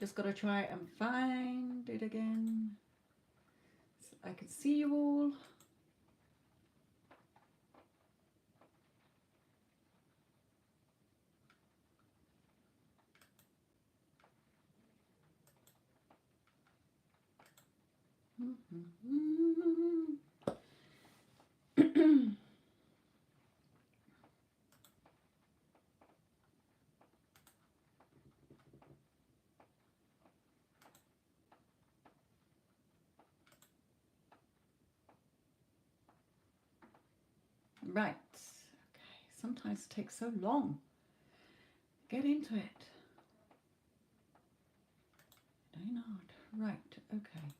Just got to try and find it again so I can see you all. Right. Okay. Sometimes it takes so long. Get into it. Maynard. Right. Okay.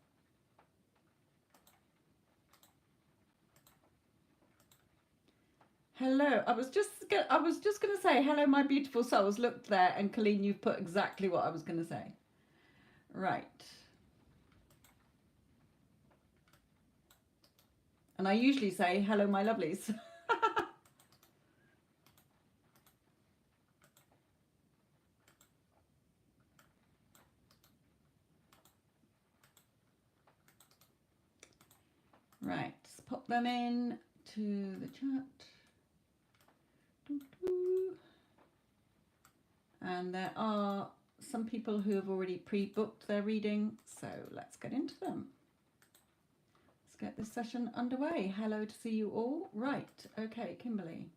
Hello. I was just going to say hello, my beautiful souls. Look there, and Colleen, you've put exactly what I was going to say. Right. And I usually say hello, my lovelies. Right, let's pop them in to the chat. And there are some people who have already pre-booked their reading, so let's get into them. Let's get this session underway. Hello to see you all. Right, okay, Kimberly.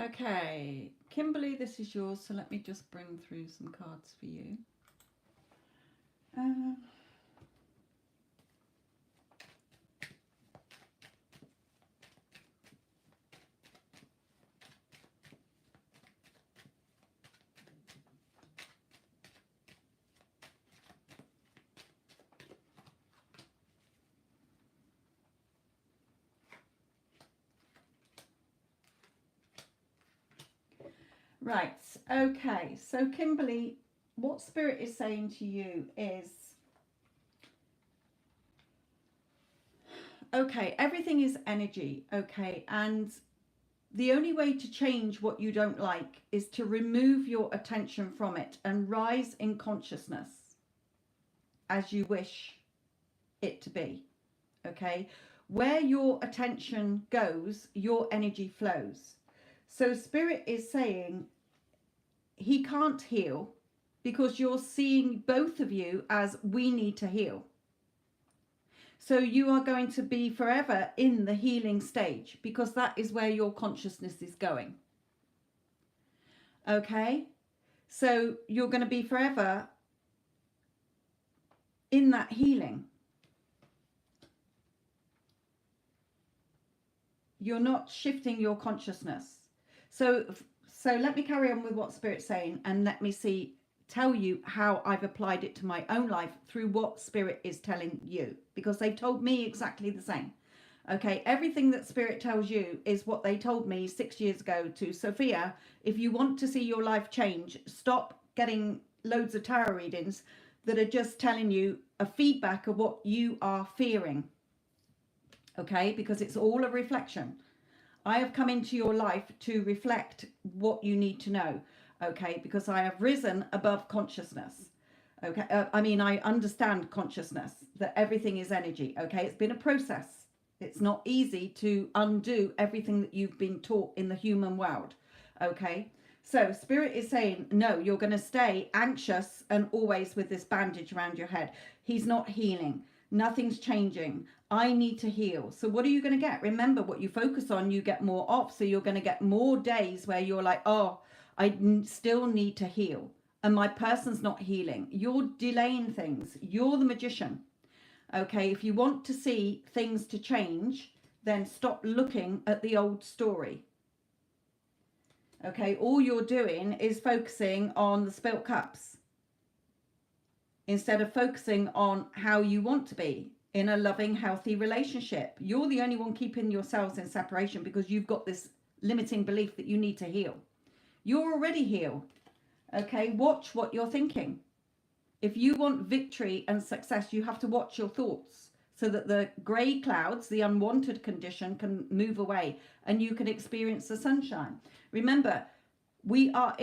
Okay, Kimberly, this is yours, so let me just bring through some cards for you. Right, okay, so Kimberly, what Spirit is saying to you is, okay, everything is energy, okay, and the only way to change what you don't like is to remove your attention from it and rise in consciousness as you wish it to be, okay? Where your attention goes, your energy flows. So Spirit is saying he can't heal because you're seeing both of you as we need to heal. So you are going to be forever in the healing stage because that is where your consciousness is going. Okay? So you're going to be forever in that healing. You're not shifting your consciousness. So let me carry on with what Spirit's saying and let me tell you how I've applied it to my own life through what Spirit is telling you, because they've told me exactly the same. Okay, everything that Spirit tells you is what they told me 6 years ago to Sophia. If you want to see your life change, stop getting loads of tarot readings that are just telling you a feedback of what you are fearing. Okay, because it's all a reflection. I have come into your life to reflect what you need to know. Okay, because I have risen above consciousness. Okay, I understand consciousness, that everything is energy. Okay, it's been a process. It's not easy to undo everything that you've been taught in the human world. Okay, so Spirit is saying, no, you're going to stay anxious and always with this bandage around your head. He's not healing. Nothing's changing. I need to heal. So what are you going to get? Remember, what you focus on, you get more of. So you're going to get more days where you're like, oh, I still need to heal. And my person's not healing. You're delaying things. You're the magician. Okay, if you want to see things to change, then stop looking at the old story. Okay, all you're doing is focusing on the spilt cups instead of focusing on how you want to be. in a loving, healthy relationship. You're the only one keeping yourselves in separation because you've got this limiting belief that you need to heal. You're already healed. Okay, watch what you're thinking. If you want victory and success, you have to watch your thoughts so that the grey clouds, the unwanted condition, can move away and you can experience the sunshine. Remember, we are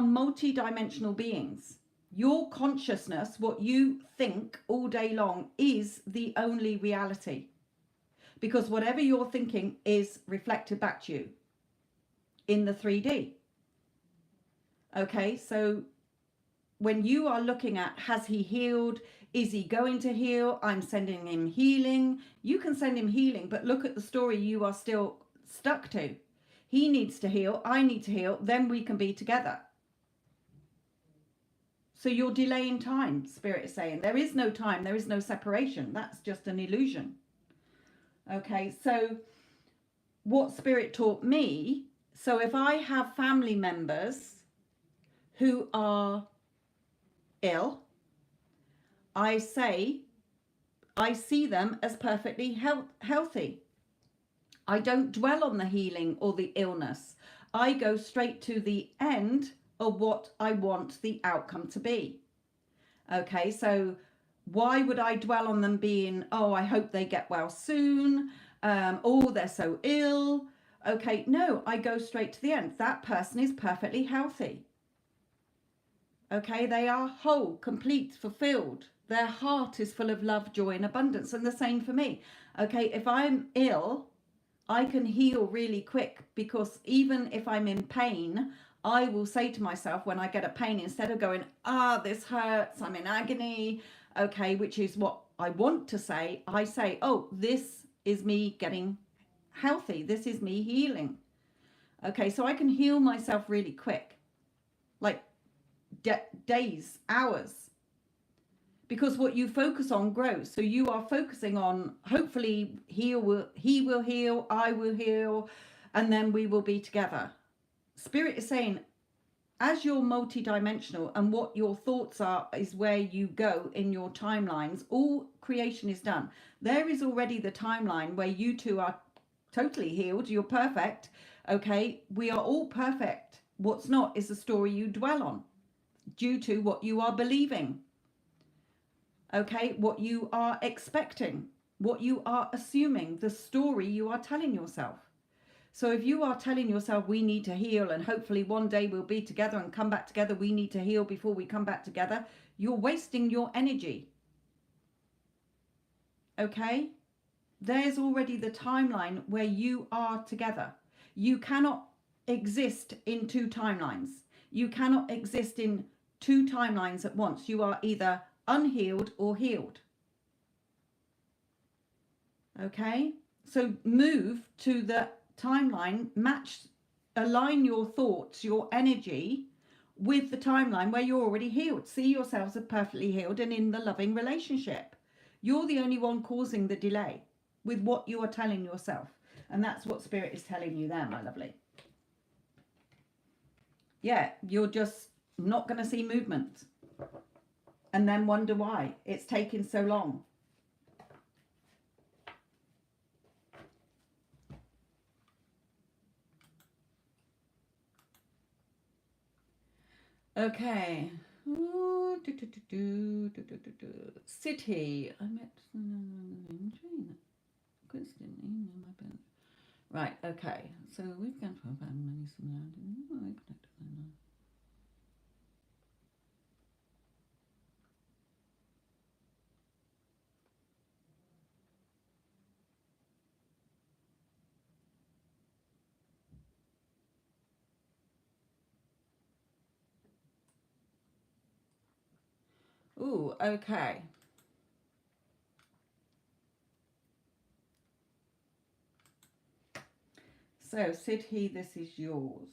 multi-dimensional beings. Your consciousness, what you think all day long, is the only reality. Because whatever you're thinking is reflected back to you in the 3D. Okay, so when you are looking at, has he healed? Is he going to heal? I'm sending him healing. You can send him healing, but look at the story you are still stuck to. He needs to heal. I need to heal. Then we can be together. So you're delaying time, Spirit is saying. There is no time. There is no separation. That's just an illusion. Okay, so what Spirit taught me, so if I have family members who are ill, I see them as perfectly healthy. I don't dwell on the healing or the illness. I go straight to the end of what I want the outcome to be. Okay, so why would I dwell on them being, oh, I hope they get well soon, oh, they're so ill. Okay, no, I go straight to the end. That person is perfectly healthy. Okay, they are whole, complete, fulfilled. Their heart is full of love, joy, and abundance. And the same for me. Okay, if I'm ill, I can heal really quick, because even if I'm in pain, I will say to myself when I get a pain, instead of going, this hurts, I'm in agony, okay, which is what I want to say, I say, oh, this is me getting healthy. This is me healing. Okay, so I can heal myself really quick, like days, hours, because what you focus on grows. So you are focusing on, hopefully he will heal, I will heal, and then we will be together. Spirit is saying, as you're multidimensional and what your thoughts are is where you go in your timelines, all creation is done. There is already the timeline where you two are totally healed. You're perfect. Okay, we are all perfect. What's not is the story you dwell on, due to what you are believing. Okay, what you are expecting, what you are assuming, the story you are telling yourself. So if you are telling yourself, we need to heal and hopefully one day we'll be together and come back together, we need to heal before we come back together, you're wasting your energy. Okay, there's already the timeline where you are together. You cannot exist in two timelines. You cannot exist in two timelines at once. You are either unhealed or healed. Okay, so move to the timeline, align your thoughts, your energy with the timeline where you're already healed. See yourselves as perfectly healed and in the loving relationship. You're the only one causing the delay with what you are telling yourself. And that's what Spirit is telling you there, my lovely. Yeah, you're just not going to see movement. And then wonder why it's taking so long. Okay. City. I met right, okay. So we've gone for many similarities. Ooh, okay. So, Sidhi, this is yours.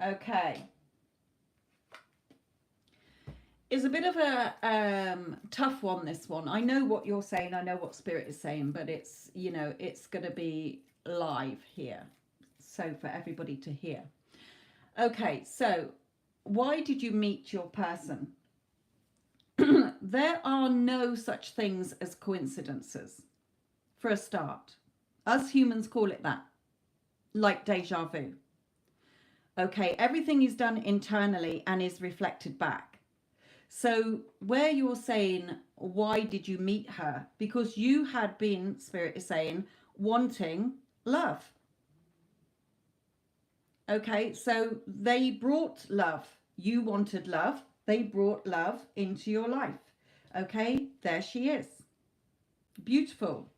Okay. It's a bit of a tough one, this one. I know what you're saying. I know what Spirit is saying, but it's, you know, it's going to be live here. So for everybody to hear. Okay, so why did you meet your person? There are no such things as coincidences, for a start. Us humans call it that, like deja vu. Okay, everything is done internally and is reflected back. So where you're saying, why did you meet her? Because you had been, Spirit is saying, wanting love. Okay, so they brought love. You wanted love. They brought love into your life. Okay, there she is. Beautiful.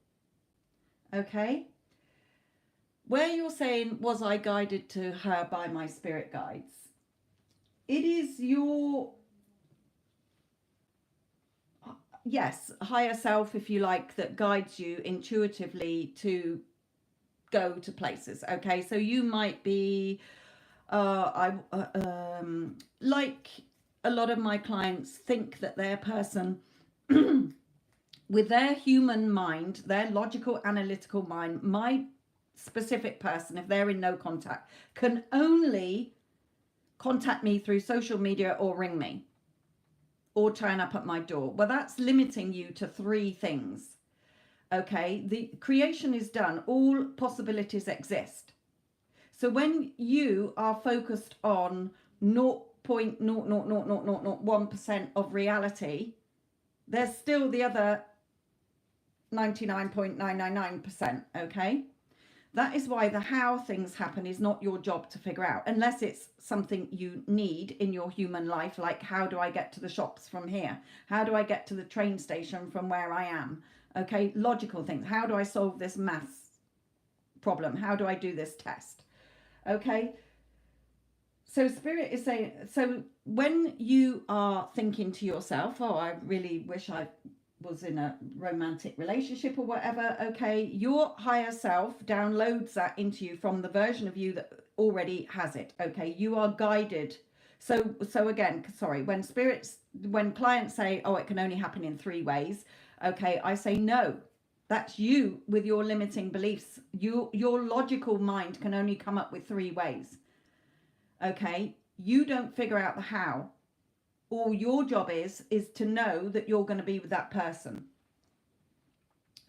Okay. Where you're saying, was I guided to her by my spirit guides? It is your, yes, higher self, if you like, that guides you intuitively to go to places. Okay, so you might be, like a lot of my clients think that their person with their human mind, their logical analytical mind, my specific person, if they're in no contact, can only contact me through social media or ring me or turn up at my door. Well, that's limiting you to 3 things. Okay, the creation is done, all possibilities exist. So when you are focused on 0.00001% of reality, there's still the other 99.999%. Okay, that is why the how things happen is not your job to figure out, unless it's something you need in your human life, like how do I get to the shops from here? How do I get to the train station from where I am? Okay, logical things. How do I solve this maths problem? How do I do this test? Okay, so Spirit is saying, so when you are thinking to yourself, oh, I really wish I was in a romantic relationship or whatever, okay, your higher self downloads that into you from the version of you that already has it. Okay, you are guided. So again, sorry, when clients say, oh, it can only happen in 3 ways, okay, I say no, that's you with your limiting beliefs. Your logical mind can only come up with 3 ways. Okay, you don't figure out the how. All your job is to know that you're going to be with that person.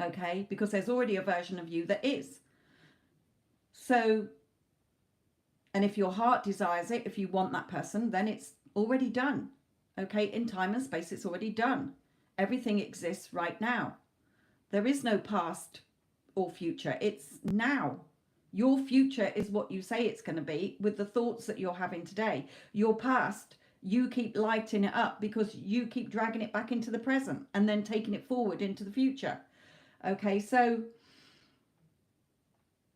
Okay, because there's already a version of you that is. So, and if your heart desires it, if you want that person, then it's already done. Okay, in time and space, it's already done. Everything exists right now. There is no past or future. It's now. Your future is what you say it's going to be with the thoughts that you're having today. Your past, you keep lighting it up because you keep dragging it back into the present and then taking it forward into the future. Okay, so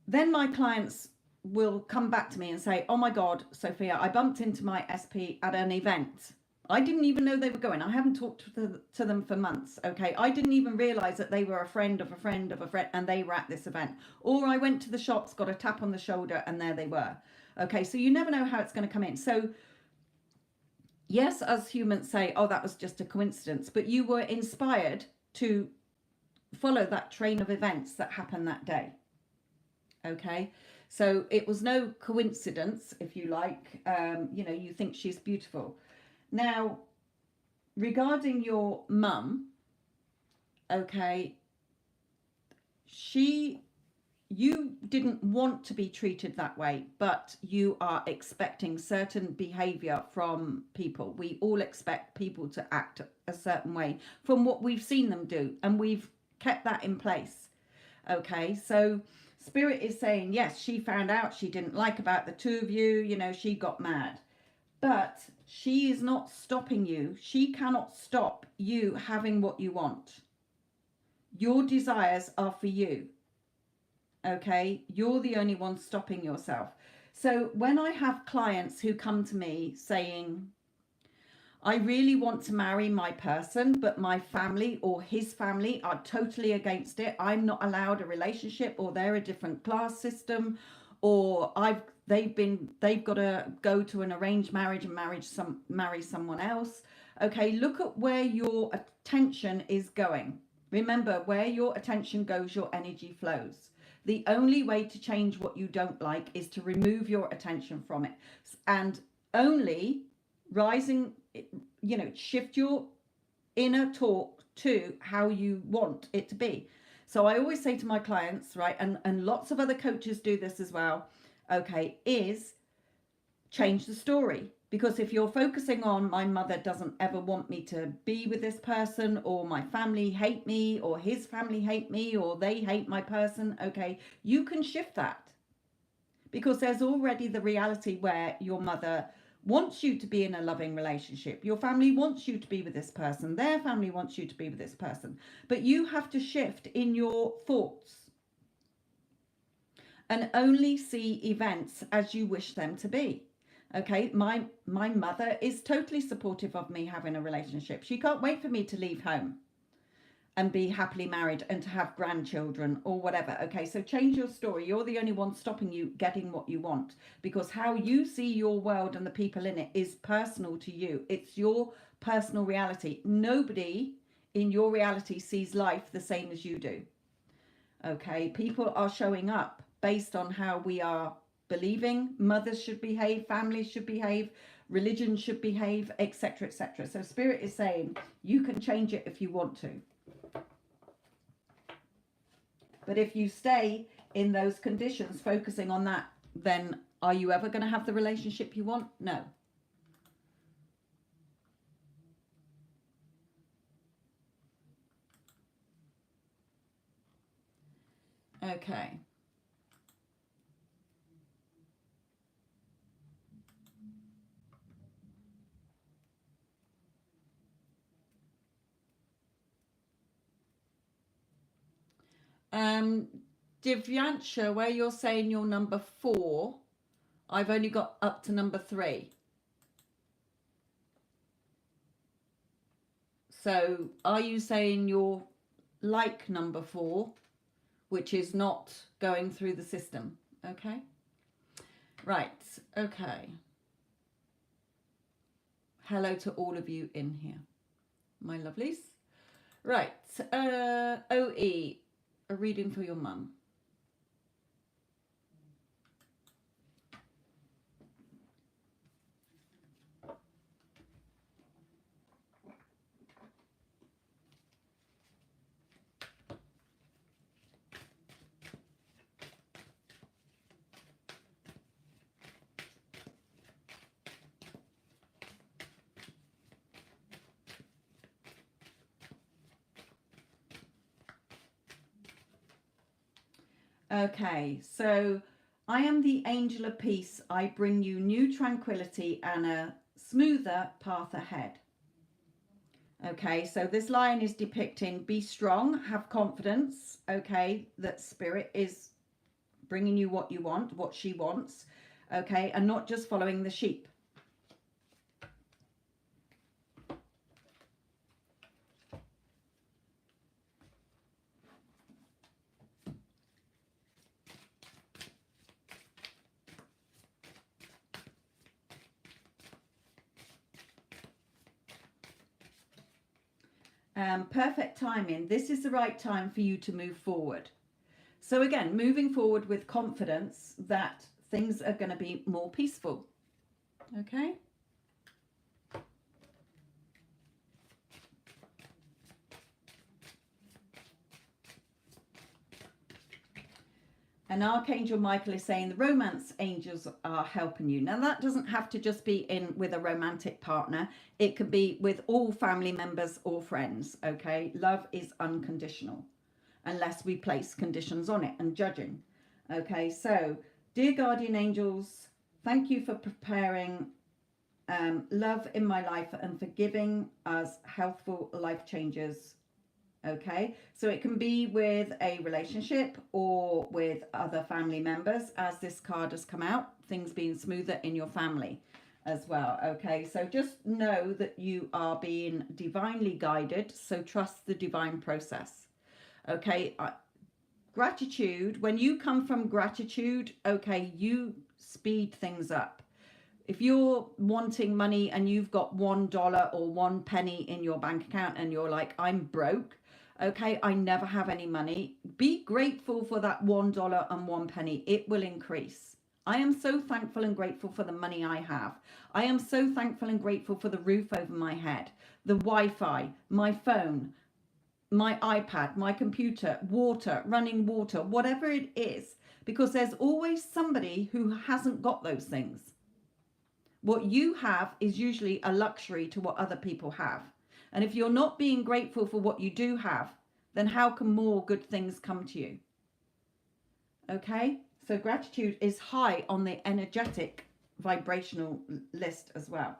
then my clients will come back to me and say, oh my God, Sophia, I bumped into my SP at an event. I didn't even know they were going. I haven't talked to them for months. Okay, I didn't even realize that they were a friend of a friend of a friend and they were at this event. Or I went to the shops, got a tap on the shoulder, and there they were. Okay, so you never know how it's going to come in. So yes, us humans say, oh, that was just a coincidence, but you were inspired to follow that train of events that happened that day. Okay, so it was no coincidence, if you like. You know, you think she's beautiful. Now, regarding your mum, okay, you didn't want to be treated that way, but you are expecting certain behavior from people. We all expect people to act a certain way from what we've seen them do, and we've kept that in place. Okay, so Spirit is saying, yes, she found out she didn't like about the 2 of you, you know, she got mad. But she is not stopping you. She cannot stop you having what you want. Your desires are for you. Okay, you're the only one stopping yourself. So when I have clients who come to me saying, I really want to marry my person, but my family or his family are totally against it. I'm not allowed a relationship, or they're a different class system, or I've they've got to go to an arranged marriage and marry someone else. Okay, look at where your attention is going. Remember, where your attention goes, your energy flows. The only way to change what you don't like is to remove your attention from it, and only rising, shift your inner talk to how you want it to be. So I always say to my clients, right, and lots of other coaches do this as well, okay, is change the story. Because if you're focusing on my mother doesn't ever want me to be with this person, or my family hate me, or his family hate me, or they hate my person, okay, you can shift that. Because there's already the reality where your mother wants you to be in a loving relationship. Your family wants you to be with this person. Their family wants you to be with this person. But you have to shift in your thoughts and only see events as you wish them to be. Okay, my mother is totally supportive of me having a relationship. She can't wait for me to leave home and be happily married and to have grandchildren or whatever. Okay, so change your story. You're the only one stopping you getting what you want, because how you see your world and the people in it is personal to you. It's your personal reality. Nobody in your reality sees life the same as you do. Okay, people are showing up based on how we are believing mothers should behave, families should behave, religion should behave, etc., etc. So Spirit is saying you can change it if you want to. But if you stay in those conditions, focusing on that, then are you ever going to have the relationship you want? No. Okay. Divyansha, where you're saying you're number 4, I've only got up to number 3. So are you saying you're like number 4, which is not going through the system? Okay. Right. Okay. Hello to all of you in here, my lovelies. Right. OE, a reading for your mum. Okay, so I am the angel of peace. I bring you new tranquility and a smoother path ahead. Okay, so this line is depicting be strong, have confidence, okay, that Spirit is bringing you what you want, what she wants, okay, and not just following the sheep. Perfect timing. This is the right time for you to move forward. So again, moving forward with confidence that things are going to be more peaceful. Okay. And Archangel Michael is saying the romance angels are helping you. Now that doesn't have to just be in with a romantic partner. It could be with all family members or friends. Okay. Love is unconditional unless we place conditions on it and judging. Okay. So dear guardian angels, thank you for preparing love in my life and for giving us healthful life changes. Okay, so it can be with a relationship or with other family members, as this card has come out, things being smoother in your family as well. Okay, so just know that you are being divinely guided, so trust the divine process. Okay, gratitude, when you come from gratitude, okay, you speed things up. If you're wanting money and you've got $1 or 1 penny in your bank account and you're like, I'm broke, okay, I never have any money, be grateful for that $1 and 1 penny. It will increase. I am so thankful and grateful for the money I have. I am so thankful and grateful for the roof over my head, the Wi-Fi, my phone, my iPad, my computer, water, running water, whatever it is, because there's always somebody who hasn't got those things. What you have is usually a luxury to what other people have. And if you're not being grateful for what you do have, then how can more good things come to you? Okay? So gratitude is high on the energetic vibrational list as well.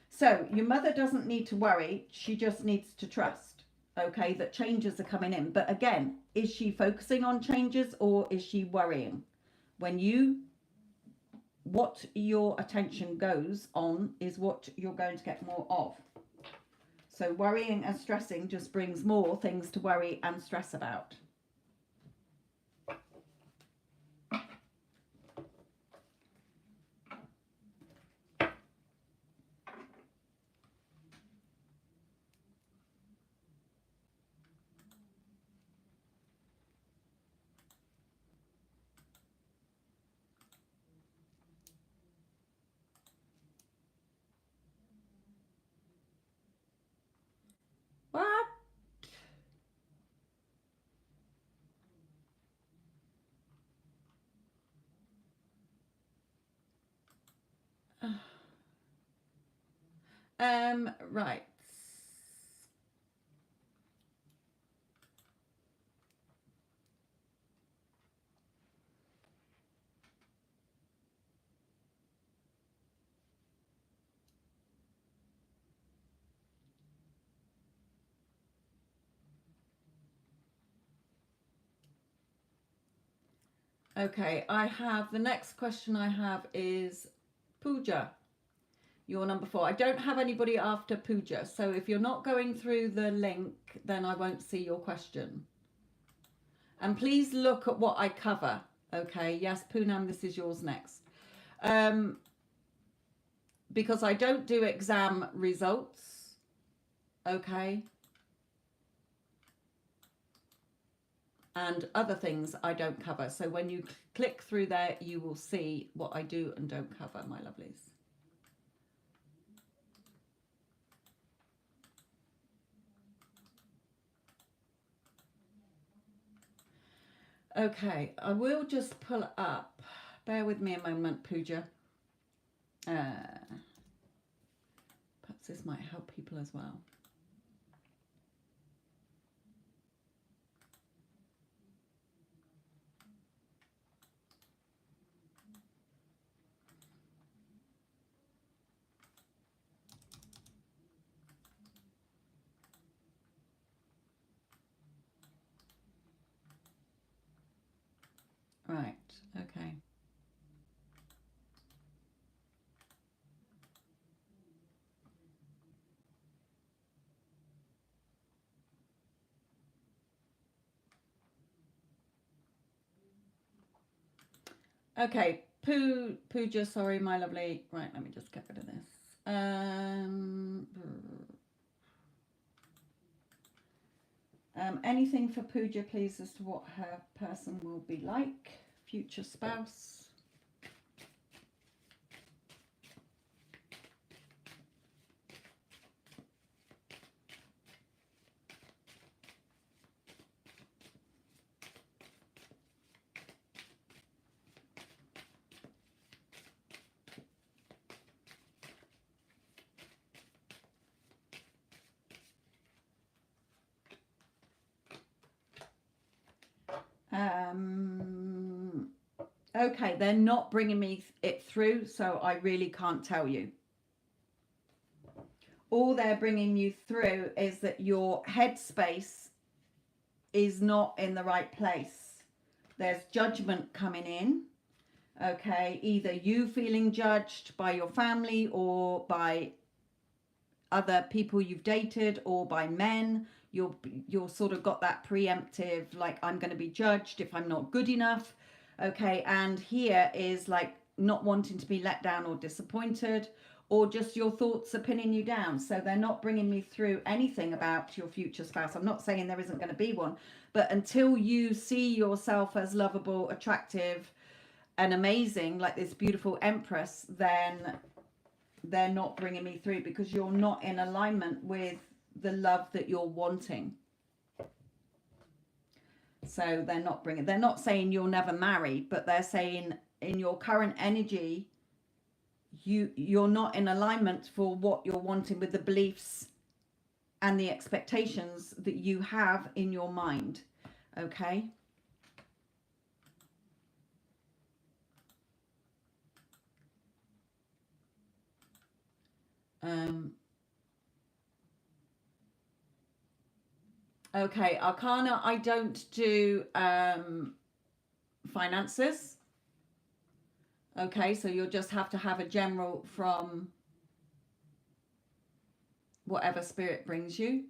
So your mother doesn't need to worry. She just needs to trust, okay, that changes are coming in. But again, is she focusing on changes or is she worrying? What your attention goes on is what you're going to get more of. So worrying and stressing just brings more things to worry and stress about. What? Right. Okay, the next question I have is Pooja. You're number 4. I don't have anybody after Pooja. So if you're not going through the link, then I won't see your question. And please look at what I cover. Okay, yes, Poonam, this is yours next. Because I don't do exam results. Okay. And other things I don't cover. So when you click through there, you will see what I do and don't cover, my lovelies. Okay, I will just pull it up. Bear with me a moment, Pooja. Perhaps this might help people as well. Right, okay. Okay, Pooja, sorry, my lovely. Right, let me just get rid of this. Anything for Pooja, please, as to what her person will be like, future spouse. Okay, they're not bringing me it through, so I really can't tell you. All they're bringing you through is that your headspace is not in the right place. There's judgment coming in. Okay, either you feeling judged by your family or by other people you've dated or by men. you're sort of got that preemptive, like, I'm going to be judged if I'm not good enough. Okay, and here is like not wanting to be let down or disappointed, or just your thoughts are pinning you down. So they're not bringing me through anything about your future spouse. I'm not saying there isn't going to be one, but until you see yourself as lovable, attractive, and amazing, like this beautiful empress, then they're not bringing me through, because you're not in alignment with the love that you're wanting. So they're not saying you'll never marry, but they're saying in your current energy, you're not in alignment for what you're wanting with the beliefs and the expectations that you have in your mind. Okay. Okay, Arcana, I don't do finances. Okay, so you'll just have to have a general from whatever spirit brings you.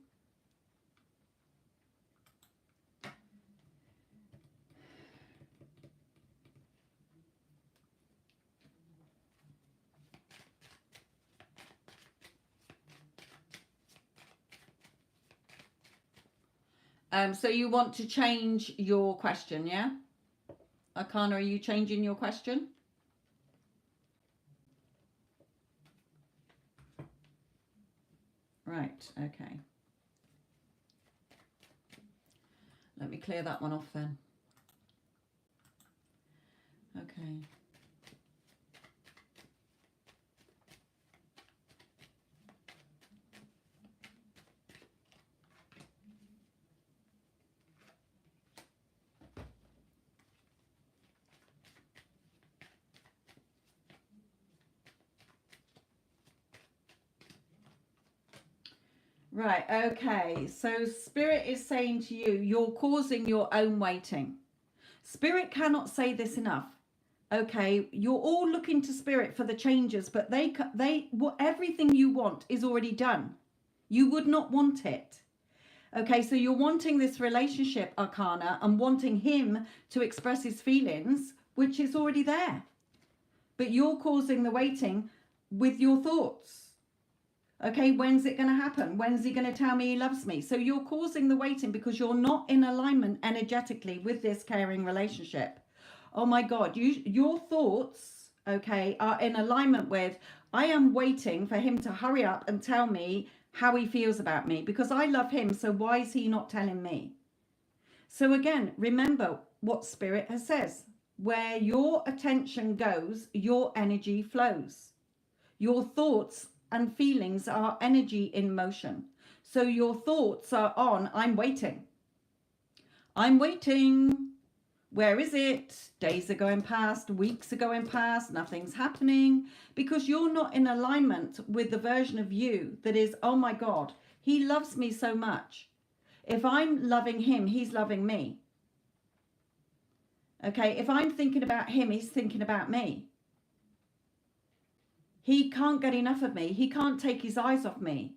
So you want to change your question, yeah? Arcana, are you changing your question? Right, okay. Let me clear that one off then. Okay. Right, okay. So Spirit is saying to you, you're causing your own waiting. Spirit cannot say this enough. Okay, you're all looking to Spirit for the changes, but everything you want is already done. You would not want it. Okay, so you're wanting this relationship, Arcana, and wanting him to express his feelings, which is already there. But you're causing the waiting with your thoughts. Okay, when's it going to happen? When's he going to tell me he loves me? So you're causing the waiting because you're not in alignment energetically with this caring relationship. Oh my God, your thoughts, okay, are in alignment with, I am waiting for him to hurry up and tell me how he feels about me, because I love him, so why is he not telling me? So again, remember what Spirit has says. Where your attention goes, your energy flows. Your thoughts and feelings are energy in motion. So your thoughts are on, I'm waiting. I'm waiting. Where is it? Days are going past, weeks are going past, nothing's happening, because you're not in alignment with the version of you that is, oh my God, he loves me so much. If I'm loving him, he's loving me. Okay, if I'm thinking about him, he's thinking about me. He can't get enough of me. He can't take his eyes off me.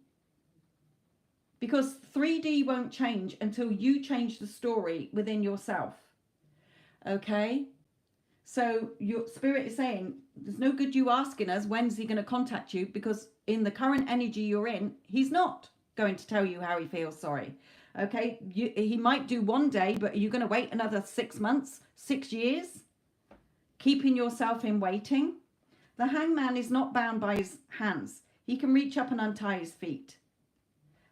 Because 3D won't change until you change the story within yourself. Okay? So your Spirit is saying, there's no good you asking us, when's he going to contact you? Because in the current energy you're in, he's not going to tell you how he feels sorry. Okay? He might do one day, but are you going to wait another 6 months, 6 years? Keeping yourself in waiting. The hangman is not bound by his hands. He can reach up and untie his feet.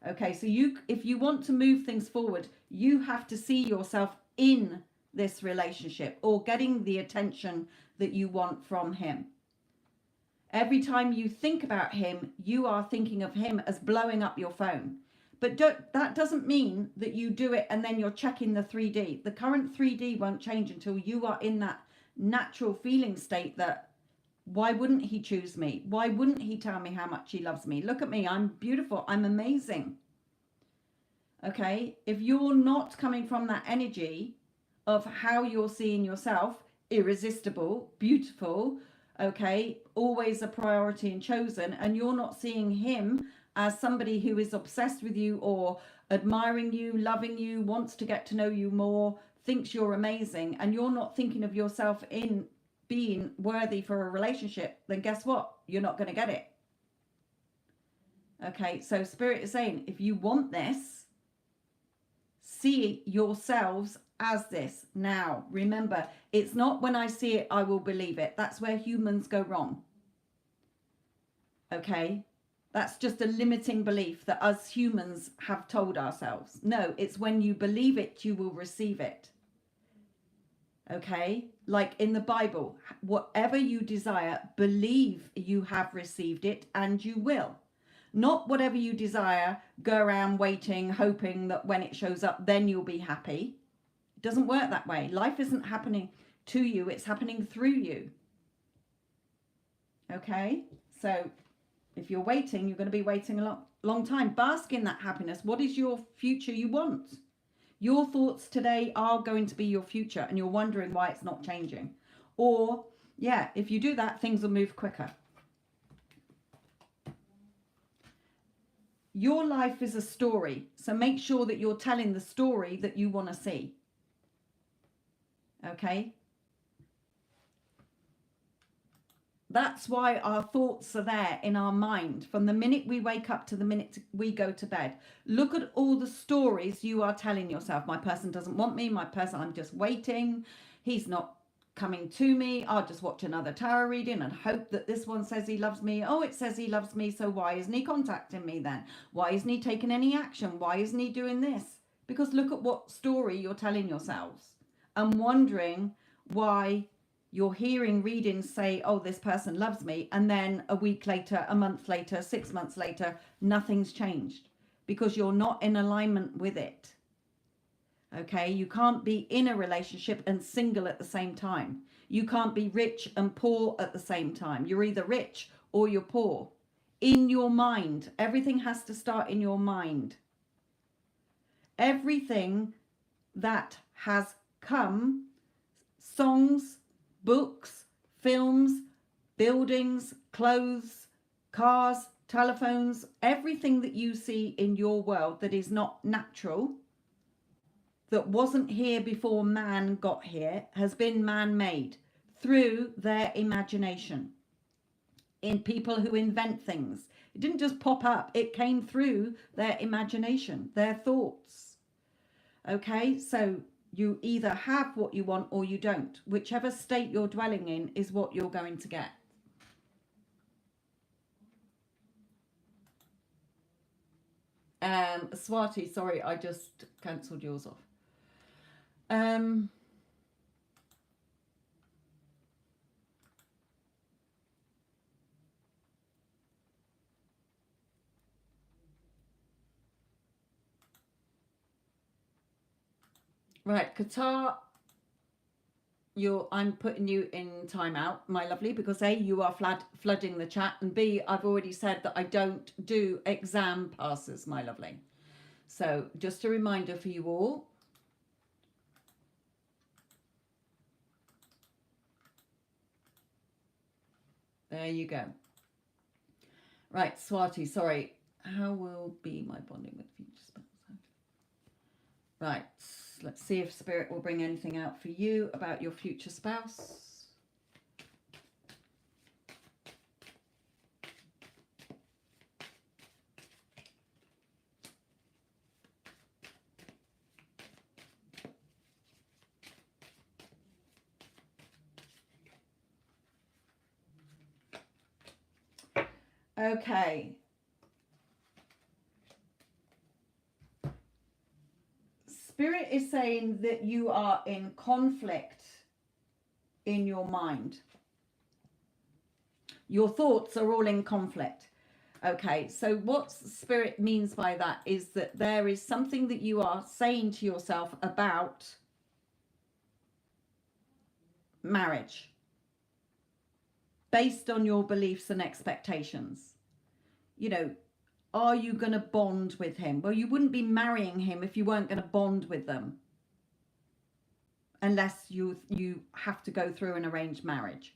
Okay, so if you want to move things forward, you have to see yourself in this relationship or getting the attention that you want from him. Every time you think about him, you are thinking of him as blowing up your phone. But that doesn't mean that you do it and then you're checking the 3D. The current 3D won't change until you are in that natural feeling state that, why wouldn't he choose me? Why wouldn't he tell me how much he loves me? Look at me. I'm beautiful. I'm amazing. Okay. If you're not coming from that energy of how you're seeing yourself, irresistible, beautiful, okay, always a priority and chosen, and you're not seeing him as somebody who is obsessed with you or admiring you, loving you, wants to get to know you more, thinks you're amazing, and you're not thinking of yourself in being worthy for a relationship, then guess what? You're not going to get it. Okay, so Spirit is saying, if you want this, see yourselves as this now. Remember, it's not when I see it, I will believe it. That's where humans go wrong. Okay, that's just a limiting belief that us humans have told ourselves. No, it's when you believe it, you will receive it. Okay, like in the Bible, whatever you desire, believe you have received it and you will. Not whatever you desire, go around waiting, hoping that when it shows up, then you'll be happy. It doesn't work that way. Life isn't happening to you, it's happening through you. Okay, so if you're waiting, you're going to be waiting a long time. Bask in that happiness. What is your future you want? Your thoughts today are going to be your future, and you're wondering why it's not changing. Or, yeah, if you do that, things will move quicker. Your life is a story, so make sure that you're telling the story that you want to see. Okay? That's why our thoughts are there in our mind from the minute we wake up to the minute we go to bed. Look at all the stories you are telling yourself. My person doesn't want me. My person, I'm just waiting. He's not coming to me. I'll just watch another tarot reading and hope that this one says he loves me. Oh, it says he loves me. So why isn't he contacting me then? Why isn't he taking any action? Why isn't he doing this? Because look at what story you're telling yourselves and wondering why you're hearing readings say, oh, this person loves me. And then a week later, a month later, 6 months later, nothing's changed because you're not in alignment with it. Okay, you can't be in a relationship and single at the same time. You can't be rich and poor at the same time. You're either rich or you're poor. In your mind, everything has to start in your mind. Everything that has come, songs, books, films, buildings, clothes, cars, telephones, everything that you see in your world that is not natural, that wasn't here before man got here, has been man-made through their imagination. In people who invent things, it didn't just pop up, it came through their imagination, their thoughts. Okay, so you either have what you want or you don't. Whichever state you're dwelling in is what you're going to get. Swati, sorry, I just cancelled yours off. Right, Qatar, I'm putting you in timeout, my lovely, because A, you are flooding the chat, and B, I've already said that I don't do exam passes, my lovely. So just a reminder for you all. There you go. Right, Swati, sorry. How will be my bonding with future spouse? Right, let's see if Spirit will bring anything out for you about your future spouse. Okay. Spirit is saying that you are in conflict in your mind. Your thoughts are all in conflict. Okay, so what Spirit means by that is that there is something that you are saying to yourself about marriage based on your beliefs and expectations. You know, are you going to bond with him? Well, you wouldn't be marrying him if you weren't going to bond with them, unless you have to go through an arranged marriage.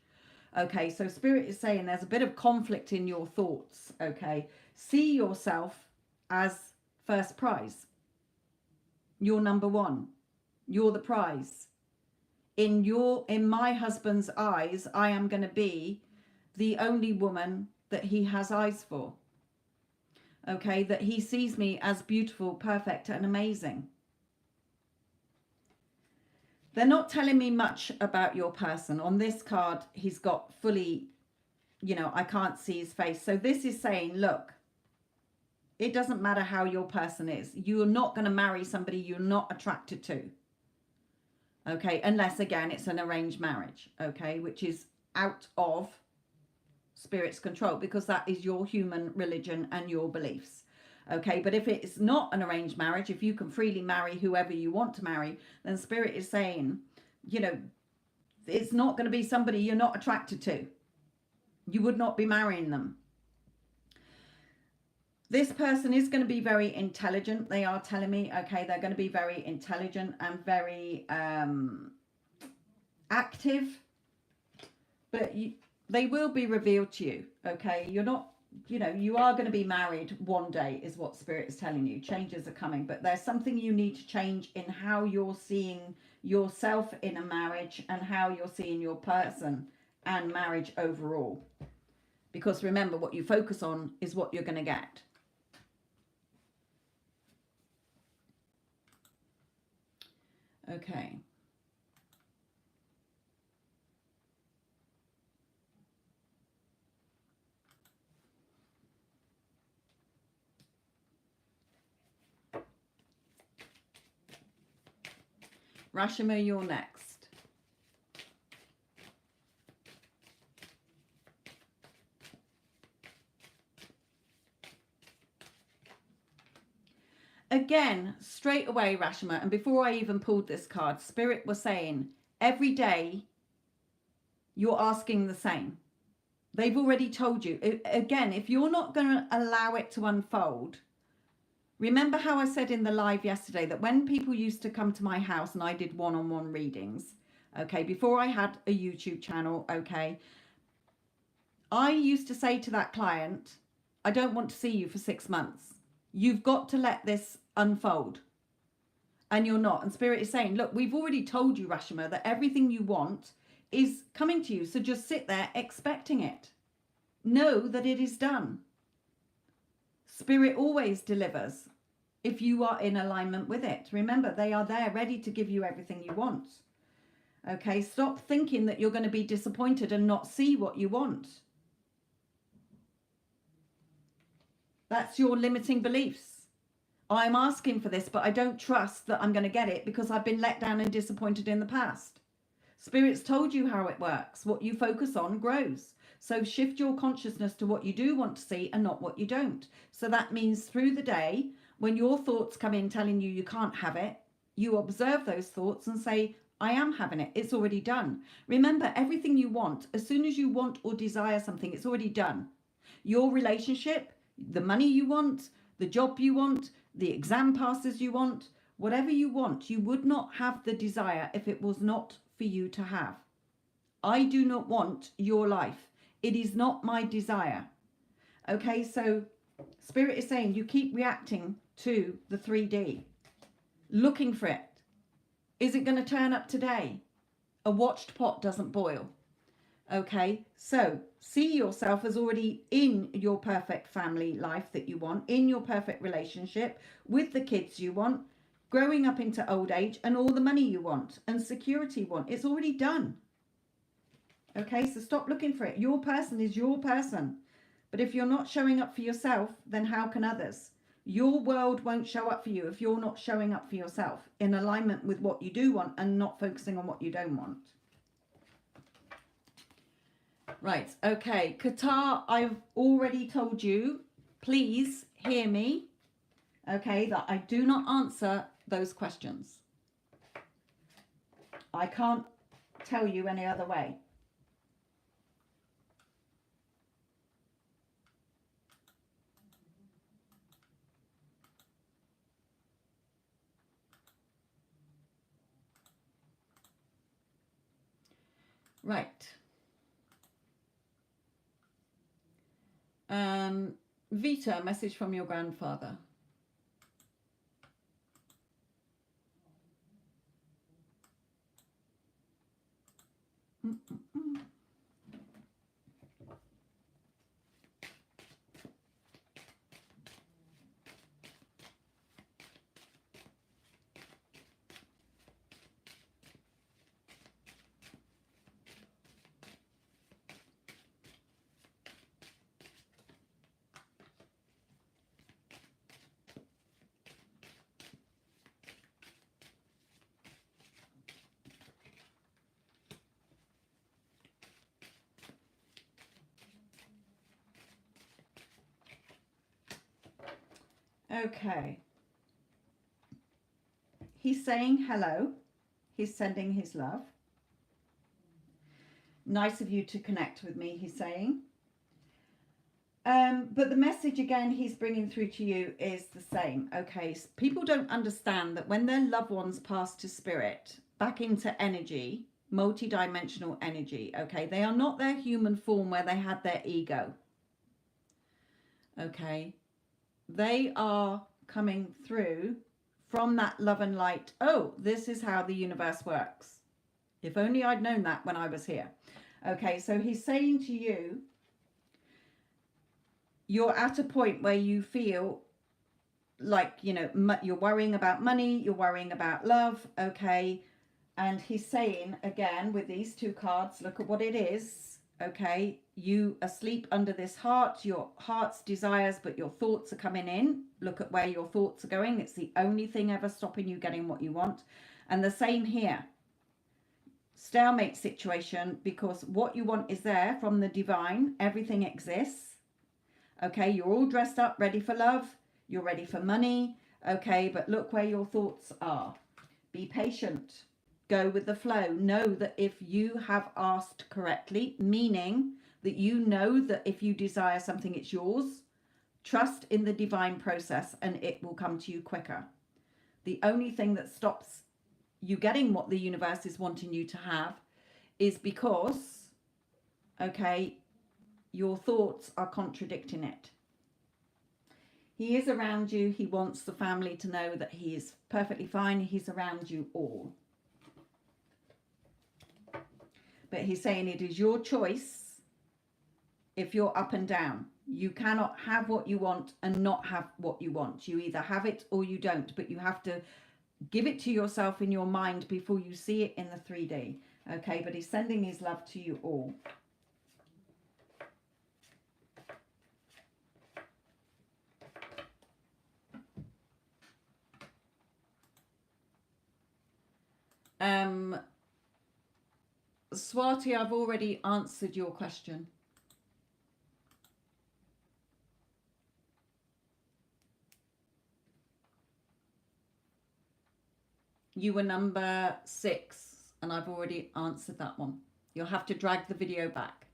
Okay, so Spirit is saying there's a bit of conflict in your thoughts. Okay, see yourself as first prize. You're number one. You're the prize. In my husband's eyes, I am going to be the only woman that he has eyes for. Okay, that he sees me as beautiful, perfect, and amazing. They're not telling me much about your person. On this card, he's got fully, I can't see his face. So this is saying, look, it doesn't matter how your person is. You're not going to marry somebody you're not attracted to. Okay, unless, again, it's an arranged marriage, okay, which is out of Spirit's control, because that is your human religion and your beliefs. Okay, but if it's not an arranged marriage, if you can freely marry whoever you want to marry, then Spirit is saying, it's not going to be somebody you're not attracted to. You would not be marrying them. This person is going to be very intelligent. They are telling me, okay, they're going to be very intelligent and very active, but they will be revealed to you. Okay, you're not, you are going to be married one day is what Spirit is telling you. Changes are coming, but there's something you need to change in how you're seeing yourself in a marriage and how you're seeing your person and marriage overall. Because remember, what you focus on is what you're going to get. Okay. Rashima, you're next. Again, straight away, Rashima, and before I even pulled this card, Spirit was saying, every day you're asking the same. They've already told you. Again, if you're not going to allow it to unfold, remember how I said in the live yesterday that when people used to come to my house and I did one-on-one readings, okay, before I had a YouTube channel, okay, I used to say to that client, I don't want to see you for 6 months. You've got to let this unfold. And you're not. And Spirit is saying, look, we've already told you, Rashima, that everything you want is coming to you. So just sit there expecting it. Know that it is done. Spirit always delivers if you are in alignment with it. Remember, they are there ready to give you everything you want. Okay, stop thinking that you're going to be disappointed and not see what you want. That's your limiting beliefs. I'm asking for this, but I don't trust that I'm going to get it because I've been let down and disappointed in the past. Spirit's told you how it works. What you focus on grows. So shift your consciousness to what you do want to see and not what you don't. So that means through the day, when your thoughts come in telling you you can't have it, you observe those thoughts and say, I am having it. It's already done. Remember, everything you want, as soon as you want or desire something, it's already done. Your relationship, the money you want, the job you want, the exam passes you want, whatever you want, you would not have the desire if it was not for you to have. I do not want your life. It is not my desire. Okay, so Spirit is saying you keep reacting to the 3D, looking for it. Is it going to turn up today? A watched pot doesn't boil. Okay, so see yourself as already in your perfect family life that you want, in your perfect relationship with the kids you want, growing up into old age, and all the money you want and security you want. It's already done. Okay, so stop looking for it. Your person is your person. But if you're not showing up for yourself, then how can others? Your world won't show up for you if you're not showing up for yourself in alignment with what you do want and not focusing on what you don't want. Right, okay, Qatar, I've already told you, please hear me, okay, that I do not answer those questions. I can't tell you any other way. Right. Vita, a message from your grandfather. Okay. He's saying hello. He's sending his love. Nice of you to connect with me, he's saying. But the message again he's bringing through to you is the same. Okay, so people don't understand that when their loved ones pass to spirit, back into energy, multi-dimensional energy, okay, they are not their human form where they had their ego. Okay, they are coming through from that love and light. Oh, this is how the universe works. If only I'd known that when I was here. Okay, so he's saying to you, you're at a point where you feel like, you know, you're worrying about money, you're worrying about love, okay? And he's saying, again, with these two cards, look at what it is, okay? You asleep under this heart, your heart's desires, but your thoughts are coming in. Look at where your thoughts are going. It's the only thing ever stopping you getting what you want. And the same here. Stalemate situation, because what you want is there from the divine. Everything exists. Okay, you're all dressed up, ready for love. You're ready for money. Okay, but look where your thoughts are. Be patient. Go with the flow. Know that if you have asked correctly, meaning that you know that if you desire something, it's yours. Trust in the divine process and it will come to you quicker. The only thing that stops you getting what the universe is wanting you to have is because, okay, your thoughts are contradicting it. He is around you. He wants the family to know that he is perfectly fine. He's around you all. But he's saying it is your choice if you're up and down. You cannot have what you want and not have what you want. You either have it or you don't. But you have to give it to yourself in your mind before you see it in the 3D. Okay, but he's sending his love to you all. Swati, I've already answered your question. You were number 6 and I've already answered that one. You'll have to drag the video back.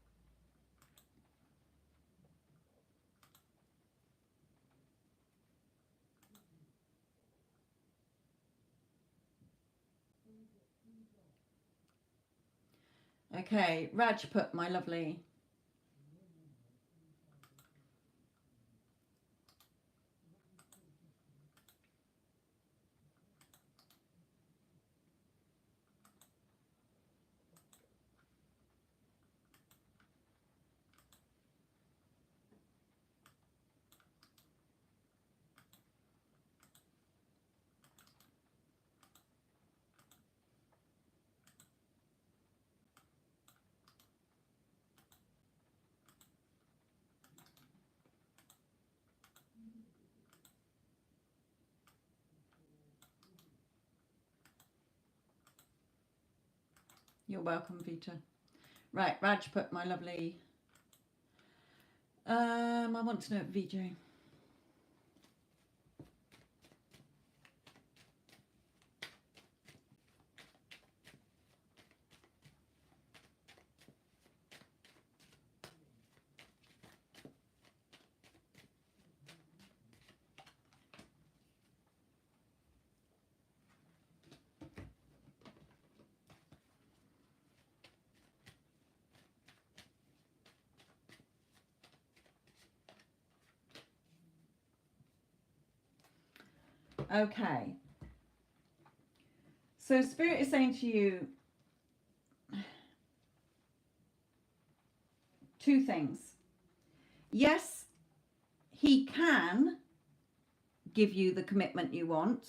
Okay, Rajput, my lovely. You're welcome, Vita. Right, Rajput, my lovely. I want to know VJ. Okay. So Spirit is saying to you two things. Yes, he can give you the commitment you want,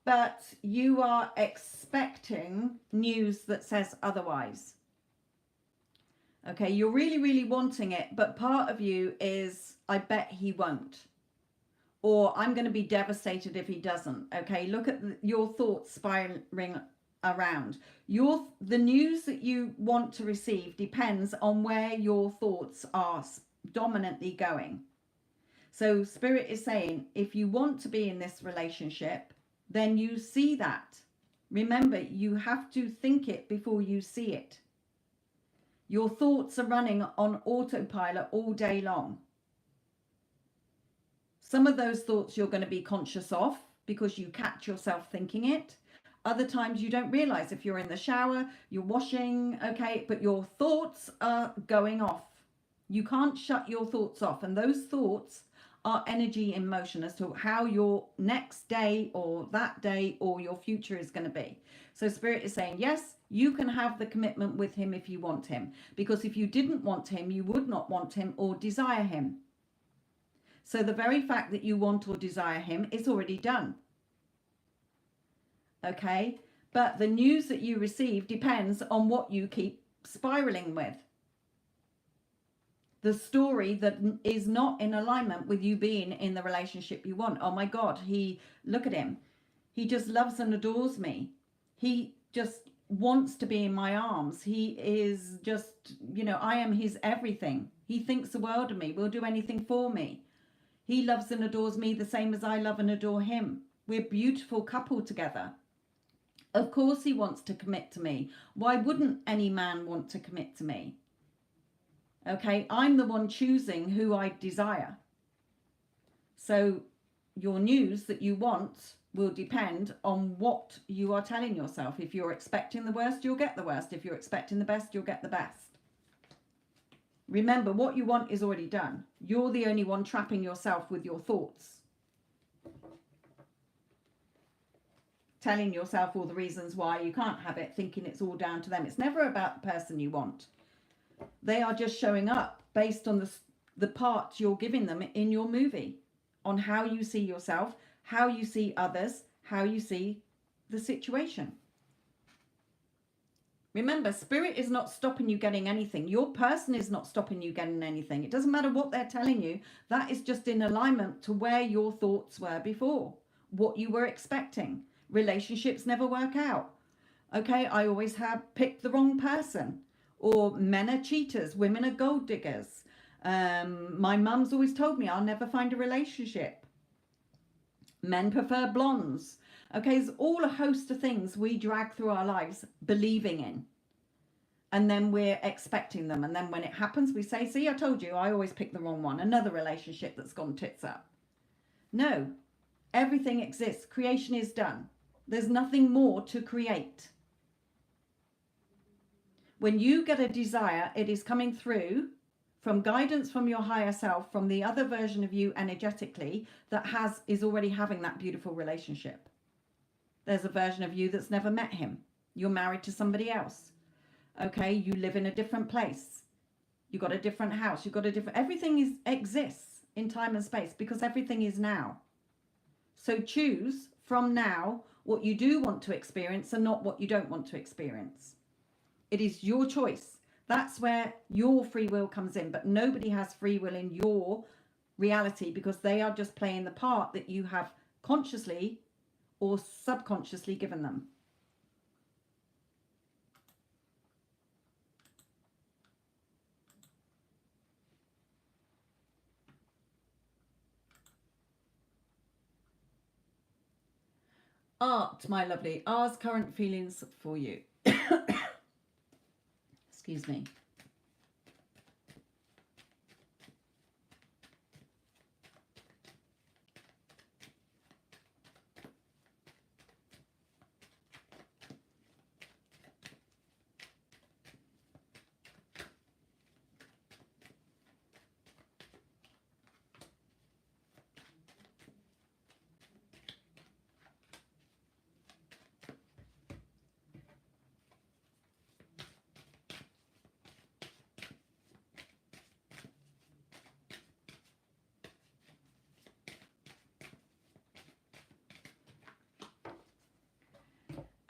but you are expecting news that says otherwise. Okay, you're really, really wanting it, but part of you is, I bet he won't. Or I'm going to be devastated if he doesn't. Okay, look at your thoughts spiraling around. The news that you want to receive depends on where your thoughts are dominantly going. So Spirit is saying, if you want to be in this relationship, then you see that. Remember, you have to think it before you see it. Your thoughts are running on autopilot all day long. Some of those thoughts you're going to be conscious of because you catch yourself thinking it. Other times you don't realize, if you're in the shower, you're washing, okay, but your thoughts are going off. You can't shut your thoughts off, and those thoughts are energy in motion as to how your next day or that day or your future is going to be. So Spirit is saying, yes, you can have the commitment with him if you want him, because if you didn't want him, you would not want him or desire him. So the very fact that you want or desire him is already done. Okay, but the news that you receive depends on what you keep spiraling with. The story that is not in alignment with you being in the relationship you want. Oh my God, look at him. He just loves and adores me. He just wants to be in my arms. He is just, I am his everything. He thinks the world of me, will do anything for me. He loves and adores me the same as I love and adore him. We're a beautiful couple together. Of course he wants to commit to me. Why wouldn't any man want to commit to me? Okay, I'm the one choosing who I desire. So your news that you want will depend on what you are telling yourself. If you're expecting the worst, you'll get the worst. If you're expecting the best, you'll get the best. Remember, what you want is already done. You're the only one trapping yourself with your thoughts. Telling yourself all the reasons why you can't have it, thinking it's all down to them. It's never about the person you want. They are just showing up based on the part you're giving them in your movie, on how you see yourself, how you see others, how you see the situation. Remember, Spirit is not stopping you getting anything. Your person is not stopping you getting anything. It doesn't matter what they're telling you. That is just in alignment to where your thoughts were before, what you were expecting. Relationships never work out. Okay, I always have picked the wrong person. Or men are cheaters, women are gold diggers. My mum's always told me I'll never find a relationship. Men prefer blondes. Okay, there's all a host of things we drag through our lives believing in. And then we're expecting them. And then when it happens, we say, see, I told you, I always pick the wrong one. Another relationship that's gone tits up. No, everything exists. Creation is done. There's nothing more to create. When you get a desire, it is coming through from guidance from your higher self, from the other version of you energetically that is already having that beautiful relationship. There's a version of you that's never met him. You're married to somebody else. Okay, you live in a different place. You got a different house. Everything exists in time and space because everything is now. So choose from now what you do want to experience and not what you don't want to experience. It is your choice. That's where your free will comes in. But nobody has free will in your reality because they are just playing the part that you have consciously or subconsciously given them. Art, my lovely. R's current feelings for you. Excuse me.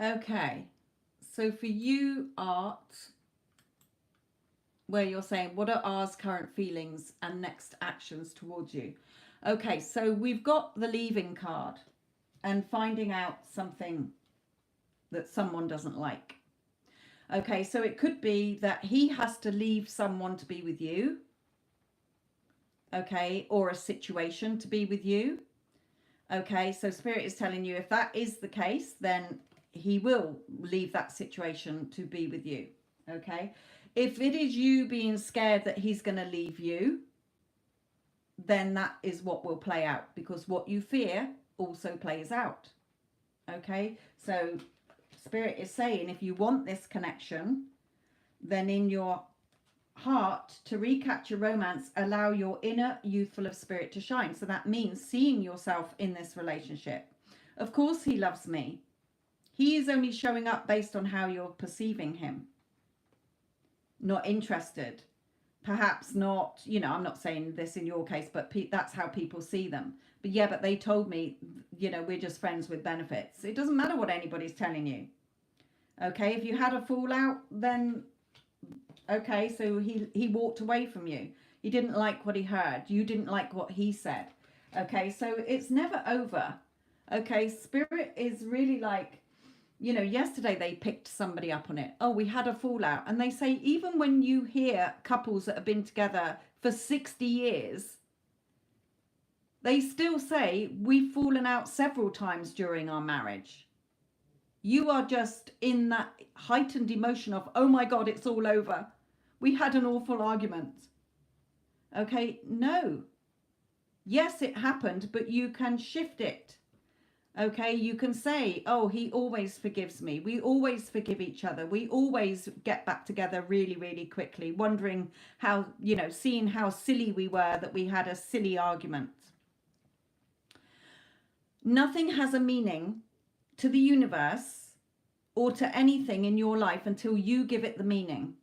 Okay. So for you, Art, where you're saying, what are R's current feelings and next actions towards you? Okay, so we've got the leaving card and finding out something that someone doesn't like. Okay, so it could be that he has to leave someone to be with you. Okay, or a situation to be with you. Okay, so Spirit is telling you if that is the case, then he will leave that situation to be with you. Okay, if it is you being scared that he's going to leave you, then that is what will play out, because what you fear also plays out. Okay, so Spirit is saying if you want this connection, then in your heart, to recapture romance, allow your inner youthful of spirit to shine. So that means seeing yourself in this relationship. Of course he loves me. He is only showing up based on how you're perceiving him. Not interested. Perhaps not, you know, I'm not saying this in your case, but that's how people see them. But yeah, but they told me, you know, we're just friends with benefits. It doesn't matter what anybody's telling you. Okay, if you had a fallout, then okay, so he walked away from you. He didn't like what he heard. You didn't like what he said. Okay, so it's never over. Okay, Spirit is really like, you know, yesterday they picked somebody up on it. Oh, we had a fallout. And they say, even when you hear couples that have been together for 60 years, they still say, we've fallen out several times during our marriage. You are just in that heightened emotion of, oh my God, it's all over. We had an awful argument. Okay, no. Yes, it happened, but you can shift it. Okay, you can say, oh, he always forgives me. We always forgive each other. We always get back together really, really quickly, wondering how, you know, seeing how silly we were that we had a silly argument. Nothing has a meaning to the universe or to anything in your life until you give it the meaning.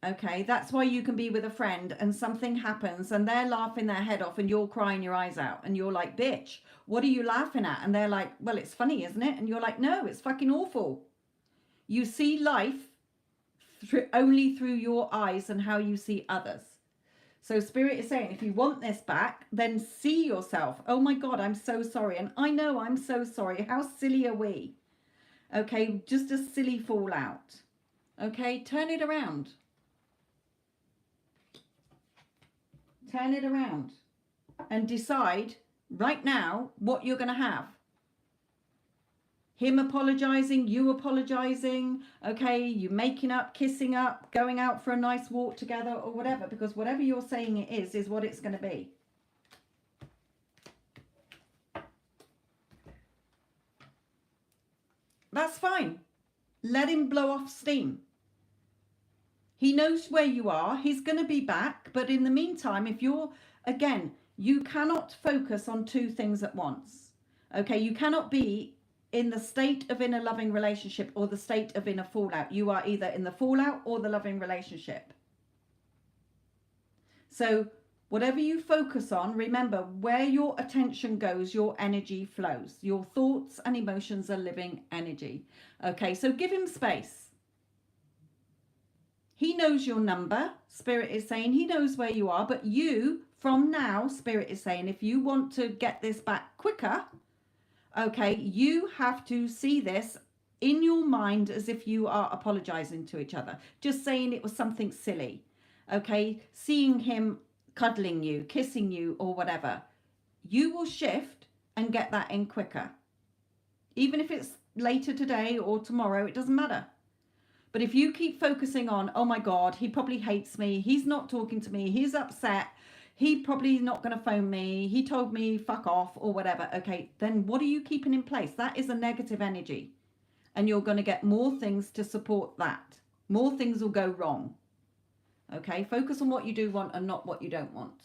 Okay, that's why you can be with a friend and something happens and they're laughing their head off and you're crying your eyes out and you're like, bitch, what are you laughing at? And they're like, well, it's funny, isn't it? And you're like, no, it's fucking awful. You see life only through your eyes and how you see others. So Spirit is saying, if you want this back, then see yourself. Oh my God, I'm so sorry. And I know I'm so sorry. How silly are we? Okay, just a silly fallout. Okay, turn it around. Turn it around and decide right now what you're going to have. Him apologizing, you apologizing, okay, you making up, kissing up, going out for a nice walk together or whatever, because whatever you're saying it is what it's going to be. That's fine. Let him blow off steam. He knows where you are. He's going to be back. But in the meantime, if you're, again, you cannot focus on two things at once. Okay, you cannot be in the state of in a loving relationship or the state of in a fallout. You are either in the fallout or the loving relationship. So whatever you focus on, remember, where your attention goes, your energy flows. Your thoughts and emotions are living energy. Okay, so give him space. He knows your number, Spirit is saying. He knows where you are, but you, from now, Spirit is saying, if you want to get this back quicker, okay, you have to see this in your mind as if you are apologizing to each other. Just saying it was something silly, okay? Seeing him cuddling you, kissing you, or whatever. You will shift and get that in quicker. Even if it's later today or tomorrow, it doesn't matter. But if you keep focusing on, oh my God, he probably hates me. He's not talking to me. He's upset. He probably not going to phone me. He told me fuck off or whatever. Okay, then what are you keeping in place? That is a negative energy. And you're going to get more things to support that. More things will go wrong. Okay, focus on what you do want and not what you don't want.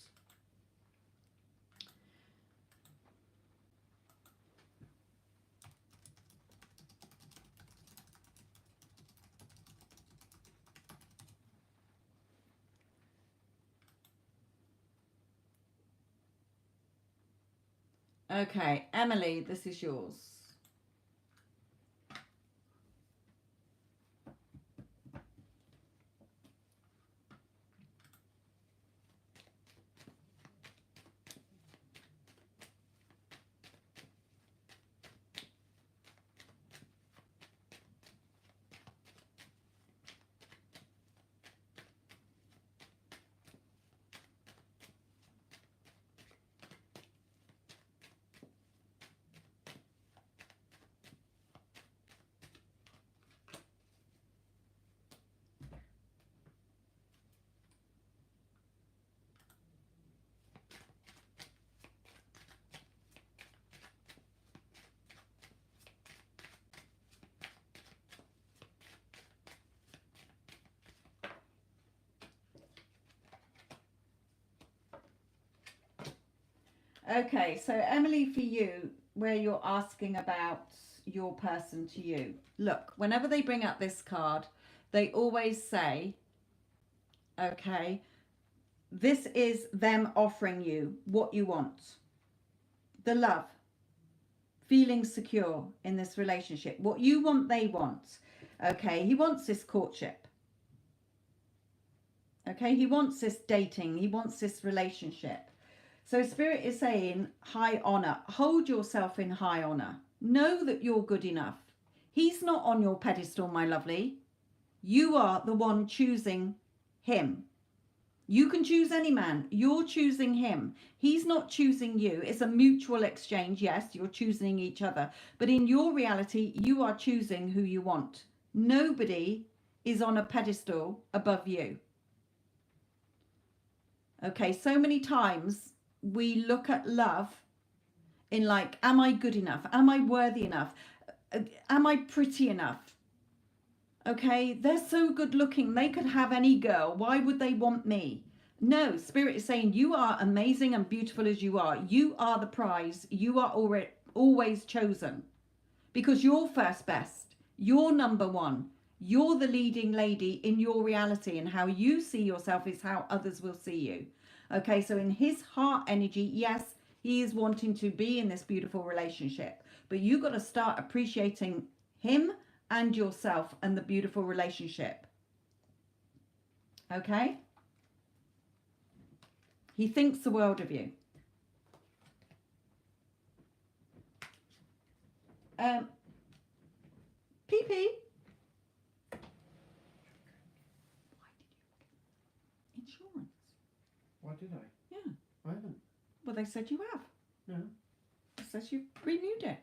Okay, Emily, this is yours. Okay, so Emily, for you, where you're asking about your person to you, look, whenever they bring up this card, they always say, okay, this is them offering you what you want. The love, feeling secure in this relationship. What you want, they want. Okay, he wants this courtship. Okay, he wants this dating. He wants this relationship. So Spirit is saying high honor. Hold yourself in high honor. Know that you're good enough. He's not on your pedestal, my lovely. You are the one choosing him. You can choose any man. You're choosing him. He's not choosing you. It's a mutual exchange. Yes, you're choosing each other. But in your reality, you are choosing who you want. Nobody is on a pedestal above you. Okay, so many times we look at love in like, am I good enough? Am I worthy enough? Am I pretty enough? Okay, they're so good looking. They could have any girl. Why would they want me? No, Spirit is saying you are amazing and beautiful as you are. You are the prize. You are always chosen because you're first best. You're number one. You're the leading lady in your reality, and how you see yourself is how others will see you. Okay, so in his heart energy, yes, he is wanting to be in this beautiful relationship, but you got to start appreciating him and yourself and the beautiful relationship. Okay? He thinks the world of you. PP. Insurance. Why did I? Yeah. I haven't. Well, they said you have. No. It says you renewed it.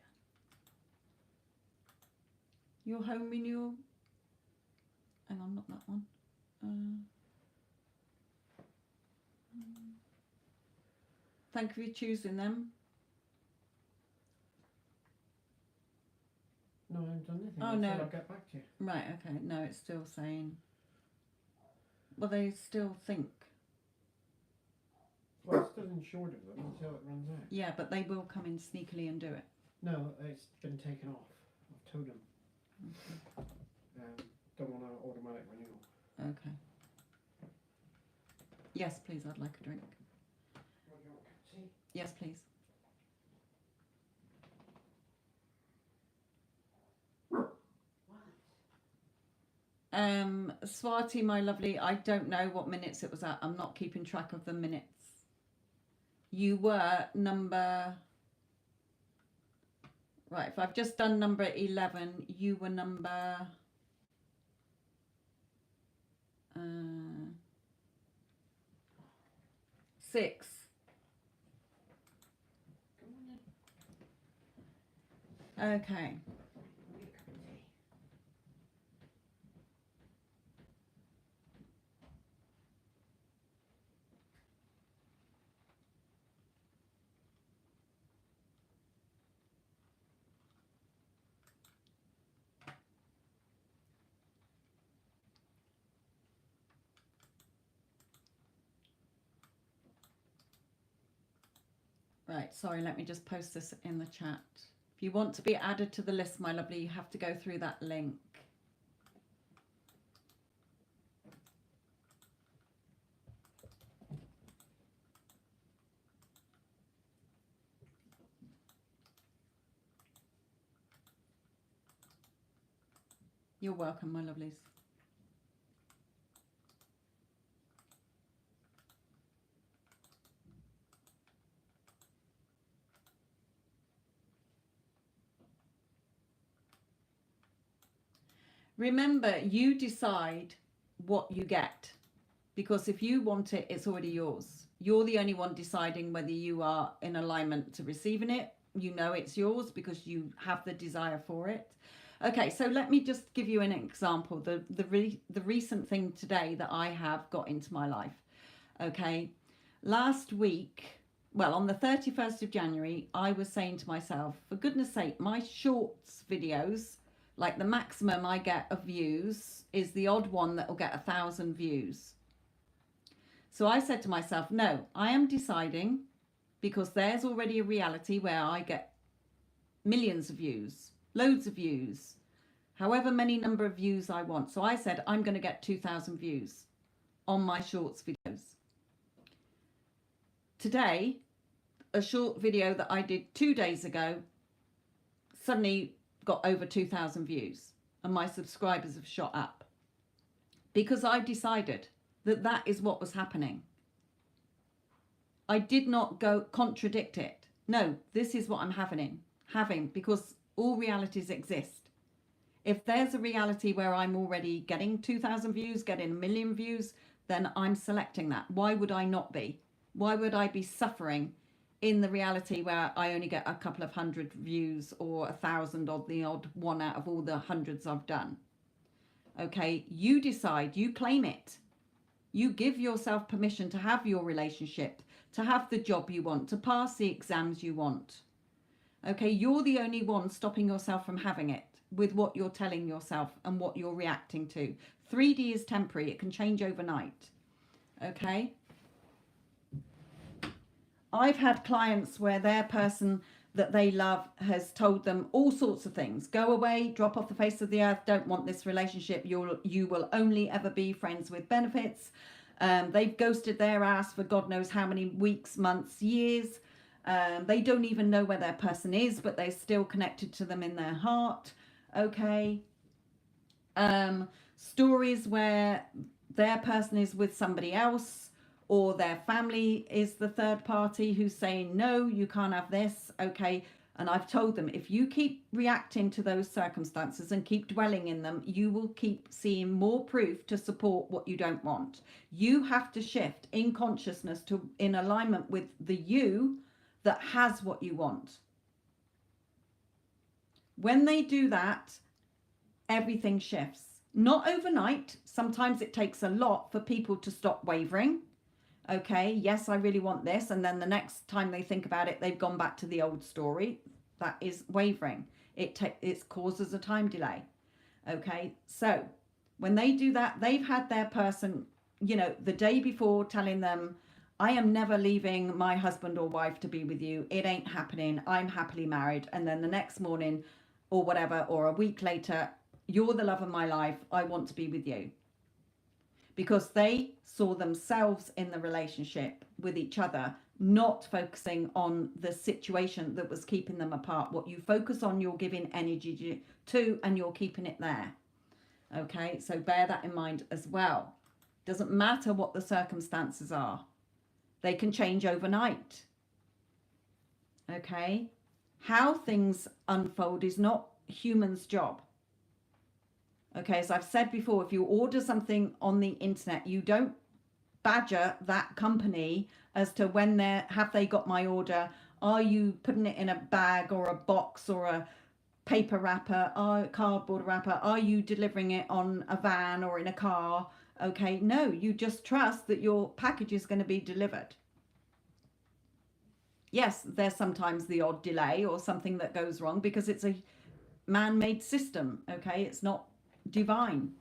Your home renewal. Hang on, not that one. Thank you for choosing them. No, I haven't done anything. Oh, I no. said I'll get back to you. Right, okay. No, it's still saying. Well, they still think. Well, I'm still insured of them until it runs out. Yeah, but they will come in sneakily and do it. No, it's been taken off. I've told them. Okay. Don't want an automatic renewal. Okay. Yes, please. I'd like a drink. What do you want, tea? Yes, please. Swati, my lovely, I don't know what minutes it was at. I'm not keeping track of the minutes. You were number... Right, if I've just done number 11, you were number... 6. Okay. Right, sorry, let me just post this in the chat. If you want to be added to the list, my lovely, you have to go through that link. You're welcome, my lovelies. Remember, you decide what you get, because if you want it, it's already yours. You're the only one deciding whether you are in alignment to receiving it. You know it's yours because you have the desire for it. Okay, so let me just give you an example. The recent thing today that I have got into my life. Okay, last week, well, on the 31st of January, I was saying to myself, for goodness sake, my shorts videos, like the maximum I get of views is the odd one that will get 1,000 views. So I said to myself, no, I am deciding because there's already a reality where I get millions of views, loads of views, however many number of views I want. So I said, I'm going to get 2,000 views on my shorts videos. Today, a short video that I did 2 days ago suddenly got over 2,000 views, and my subscribers have shot up because I decided that that is what was happening. I did not go contradict it. No, this is what I'm having because all realities exist. If there's a reality where I'm already getting 2,000 views, getting 1 million views, then I'm selecting that. Why would I not be? Why would I be suffering in the reality where I only get a couple of 100 views or 1,000 or the odd one out of all the hundreds I've done? Okay, you decide, you claim it. You give yourself permission to have your relationship, to have the job you want, to pass the exams you want. Okay, you're the only one stopping yourself from having it with what you're telling yourself and what you're reacting to. 3D is temporary. It can change overnight. Okay. I've had clients where their person that they love has told them all sorts of things. Go away, drop off the face of the earth, don't want this relationship. You will only ever be friends with benefits. They've ghosted their ass for God knows how many weeks, months, years. They don't even know where their person is, but they're still connected to them in their heart. Okay. Stories where their person is with somebody else, or their family is the third party who's saying, no, you can't have this. Okay. And I've told them, if you keep reacting to those circumstances and keep dwelling in them, you will keep seeing more proof to support what you don't want. You have to shift in consciousness to in alignment with the you that has what you want. When they do that, everything shifts. Not overnight. Sometimes it takes a lot for people to stop wavering. Okay, yes, I really want this. And then the next time they think about it, they've gone back to the old story. That is wavering. It causes a time delay. Okay, so when they do that, they've had their person, the day before telling them, I am never leaving my husband or wife to be with you. It ain't happening. I'm happily married. And then the next morning or whatever, or a week later, you're the love of my life. I want to be with you. Because they saw themselves in the relationship with each other, not focusing on the situation that was keeping them apart. What you focus on, you're giving energy to, and you're keeping it there. Okay, so bear that in mind as well. Doesn't matter what the circumstances are. They can change overnight. Okay, how things unfold is not human's job. Okay, as I've said before, if you order something on the internet, you don't badger that company as to when have they got my order. Are you putting it in a bag or a box or a paper wrapper or cardboard wrapper? Are you delivering it on a van or in a car? Okay, no, you just trust that your package is going to be delivered. Yes, there's sometimes the odd delay or something that goes wrong because it's a man-made system. Okay, it's not divine.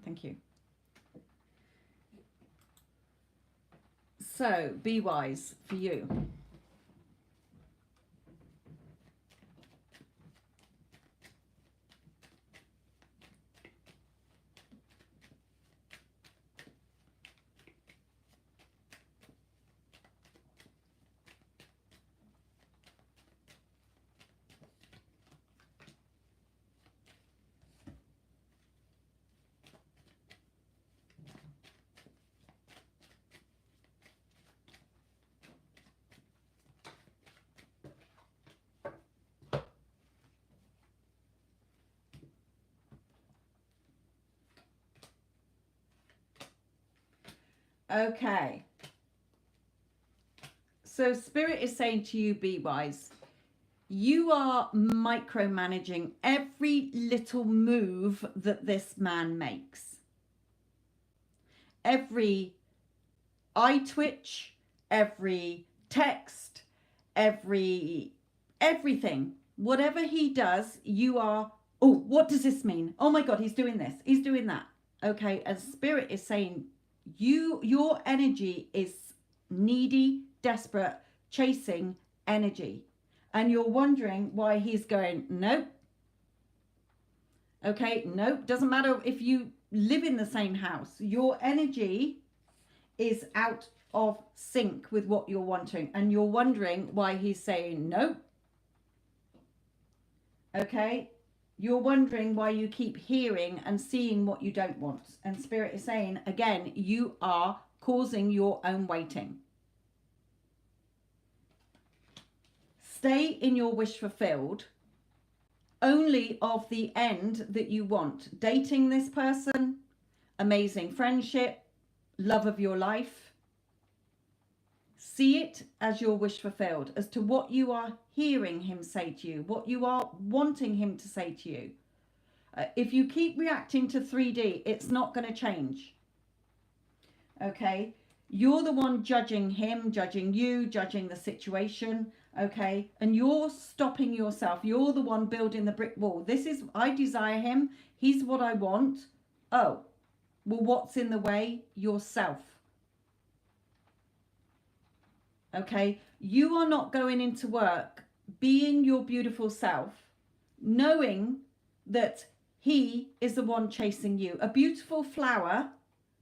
Thank you. So, be wise for you. Okay. So Spirit is saying to you, be wise. You are micromanaging every little move that this man makes. Every eye twitch, every text, everything. Whatever he does, you are, oh, what does this mean? Oh my God, he's doing this. He's doing that. Okay. And Spirit is saying, your energy is needy, desperate, chasing energy. And you're wondering why he's going, nope. Okay, nope. Doesn't matter if you live in the same house. Your energy is out of sync with what you're wanting. And you're wondering why he's saying nope. Okay, you're wondering why you keep hearing and seeing what you don't want. And Spirit is saying, again, you are causing your own waiting. Stay in your wish fulfilled, only of the end that you want. Dating this person, amazing friendship, love of your life. See it as your wish fulfilled, as to what you are hearing him say to you, what you are wanting him to say to you. If you keep reacting to 3D, it's not going to change. Okay? You're the one judging him, judging you, judging the situation. Okay? And you're stopping yourself. You're the one building the brick wall. This is, I desire him. He's what I want. Oh, well, what's in the way? Yourself. Okay? You are not going into work being your beautiful self, knowing that he is the one chasing you. A beautiful flower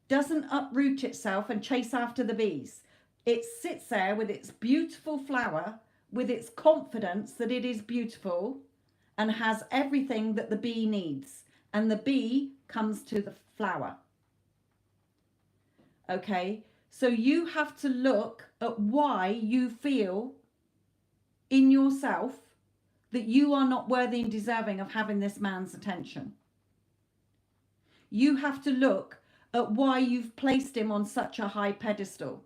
doesn't uproot itself and chase after the bees. It sits there with its beautiful flower, with its confidence that it is beautiful and has everything that the bee needs. And the bee comes to the flower. Okay? So you have to look at why you feel in yourself that you are not worthy and deserving of having this man's attention. You have to look at why you've placed him on such a high pedestal.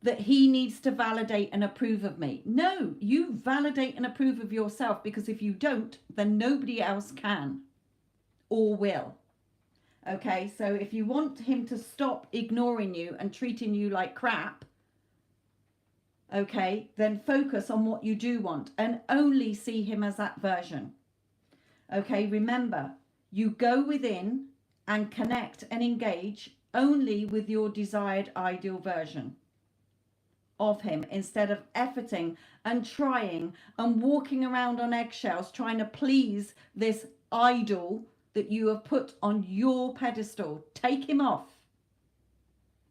That he needs to validate and approve of me. No, you validate and approve of yourself, because if you don't, then nobody else can or will. Okay, so if you want him to stop ignoring you and treating you like crap, okay, then focus on what you do want and only see him as that version. Okay, remember, you go within and connect and engage only with your desired ideal version of him, instead of efforting and trying and walking around on eggshells trying to please this idol that you have put on your pedestal. Take him off.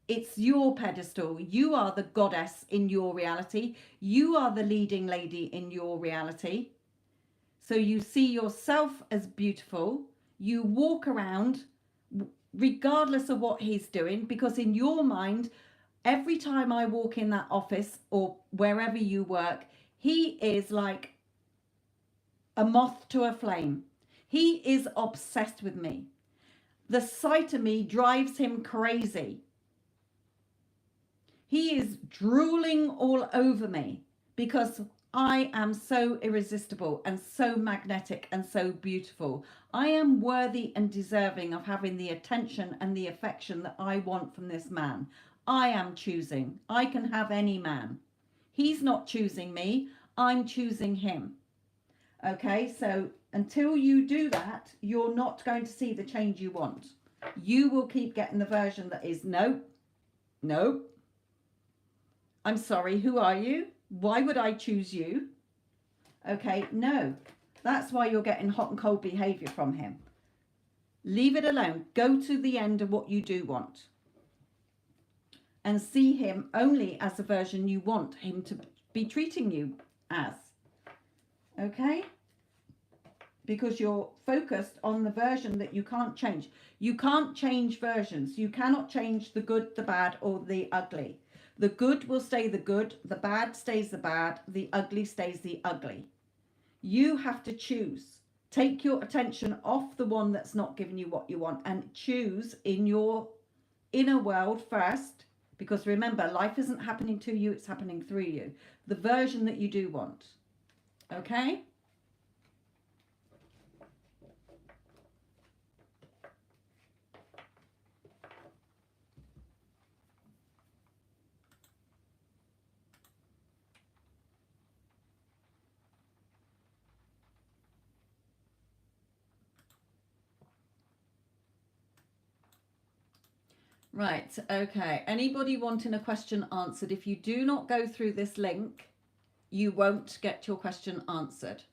It's your pedestal. You are the goddess in your reality. You are the leading lady in your reality. So you see yourself as beautiful. You walk around regardless of what he's doing, because in your mind, every time I walk in that office or wherever you work, he is like a moth to a flame. He is obsessed with me. The sight of me drives him crazy. He is drooling all over me because I am so irresistible and so magnetic and so beautiful. I am worthy and deserving of having the attention and the affection that I want from this man. I am choosing. I can have any man. He's not choosing me. I'm choosing him. Okay, so until you do that, you're not going to see the change you want. You will keep getting the version that is no, no. I'm sorry, who are you? Why would I choose you? Okay, no. That's why you're getting hot and cold behavior from him. Leave it alone. Go to the end of what you do want. And see him only as the version you want him to be treating you as. Okay? Because you're focused on the version that you can't change. You can't change versions. You cannot change the good, the bad, or the ugly. The good will stay the good, the bad stays the bad, the ugly stays the ugly. You have to choose. Take your attention off the one that's not giving you what you want and choose in your inner world first. Because remember, life isn't happening to you, it's happening through you. The version that you do want. Okay? Right, okay. Anybody wanting a question answered, if you do not go through this link, you won't get your question answered.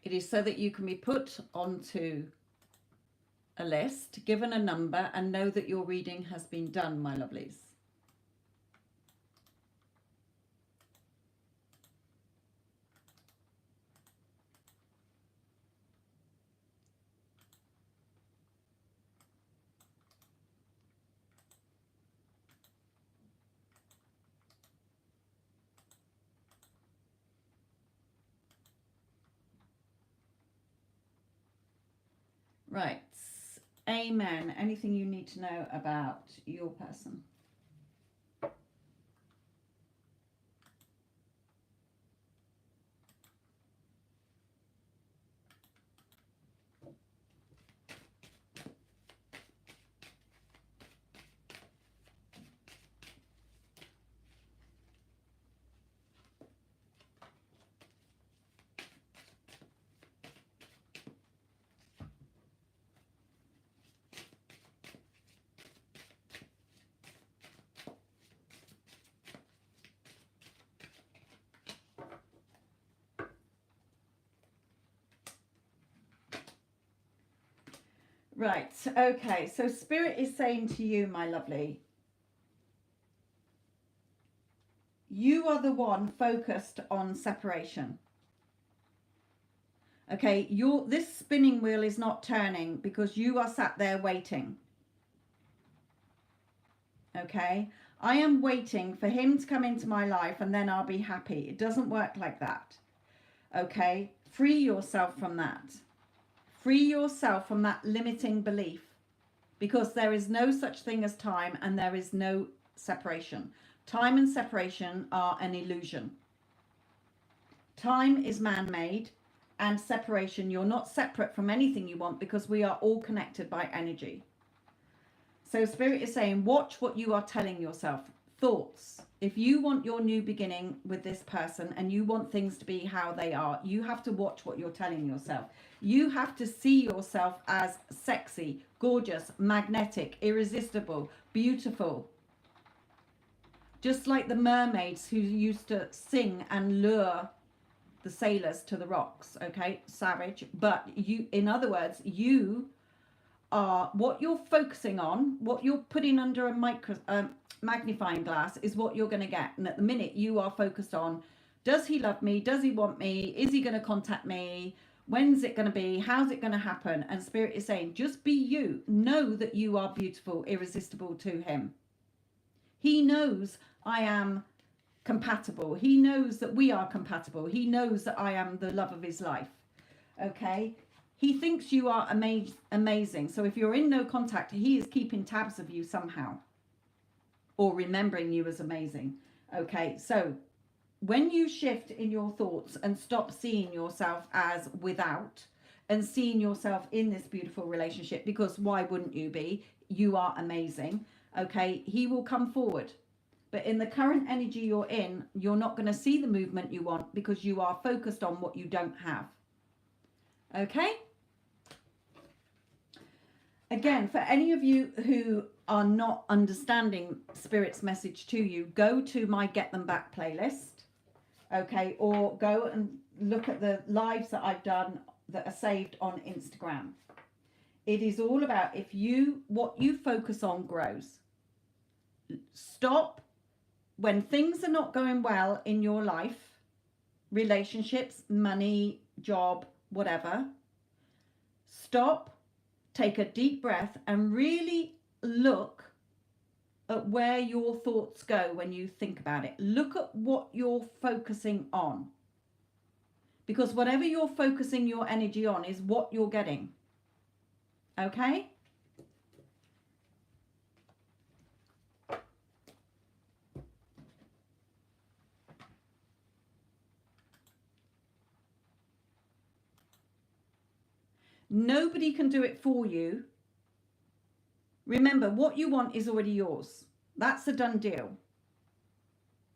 It is so that you can be put onto a list, given a number, and know that your reading has been done, my lovelies. Right. Amen. Anything you need to know about your person? Right. Okay. So Spirit is saying to you, my lovely, you are the one focused on separation. Okay. This spinning wheel is not turning because you are sat there waiting. Okay. I am waiting for him to come into my life and then I'll be happy. It doesn't work like that. Okay. Free yourself from that. Free yourself from that limiting belief, because there is no such thing as time and there is no separation. Time and separation are an illusion. Time is man-made, and separation, you're not separate from anything you want because we are all connected by energy. So Spirit is saying, watch what you are telling yourself. Thoughts. If you want your new beginning with this person and you want things to be how they are, you have to watch what you're telling yourself. You have to see yourself as sexy, gorgeous, magnetic, irresistible, beautiful. Just like the mermaids who used to sing and lure the sailors to the rocks, okay? Savage. But you, in other words, you are, what you're focusing on, what you're putting under a magnifying glass is what you're going to get. And at the minute you are focused on, does he love me? Does he want me? Is he going to contact me? When's it going to be? How's it going to happen? And Spirit is saying, just be you. Know that you are beautiful, irresistible to him. He knows I am compatible. He knows that we are compatible. He knows that I am the love of his life. Okay? He thinks you are amazing. So if you're in no contact, he is keeping tabs of you somehow, or remembering you as amazing. Okay, so when you shift in your thoughts and stop seeing yourself as without and seeing yourself in this beautiful relationship, because why wouldn't you be? You are amazing. Okay, he will come forward. But in the current energy you're in, you're not going to see the movement you want because you are focused on what you don't have. Okay? Again, for any of you who are not understanding Spirit's message to you, go to my Get Them Back playlist, okay, or go and look at the lives that I've done that are saved on Instagram. It is all about what you focus on grows. Stop when things are not going well in your life, relationships, money, job, whatever. Stop. Take a deep breath and really look at where your thoughts go when you think about it. Look at what you're focusing on. Because whatever you're focusing your energy on is what you're getting. Okay? Nobody can do it for you. Remember, what you want is already yours. That's a done deal.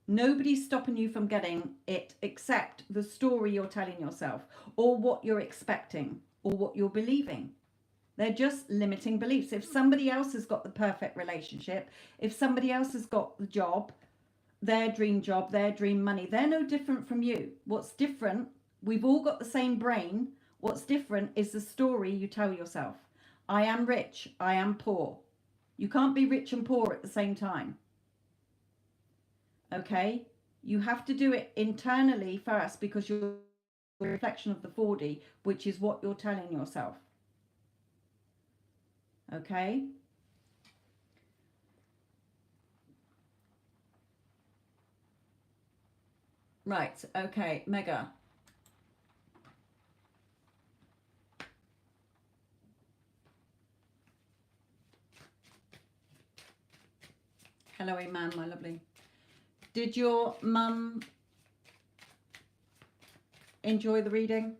Nobody's stopping you from getting it except the story you're telling yourself, or what you're expecting, or what you're believing. They're just limiting beliefs. If somebody else has got the perfect relationship, if somebody else has got the job, their dream money, they're no different from you. What's different, we've all got the same brain. What's different is the story you tell yourself. I am rich, I am poor. You can't be rich and poor at the same time. Okay? You have to do it internally first, because you're a reflection of the 4D, which is what you're telling yourself. Okay? Right, okay, Mega. Hello, Iman, my lovely. Did your mum enjoy the reading?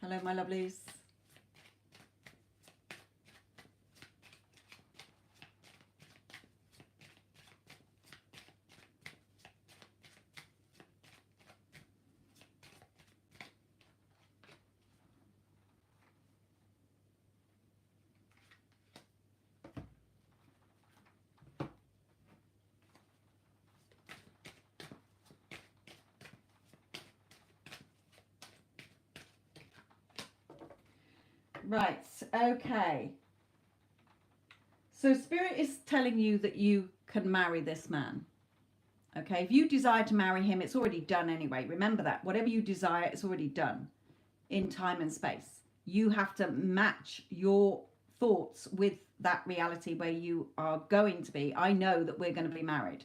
Hello, my lovelies. Right, okay. So Spirit is telling you that you can marry this man. Okay, if you desire to marry him, it's already done anyway. Remember that. Whatever you desire, it's already done in time and space. You have to match your thoughts with that reality where you are going to be. I know that we're going to be married.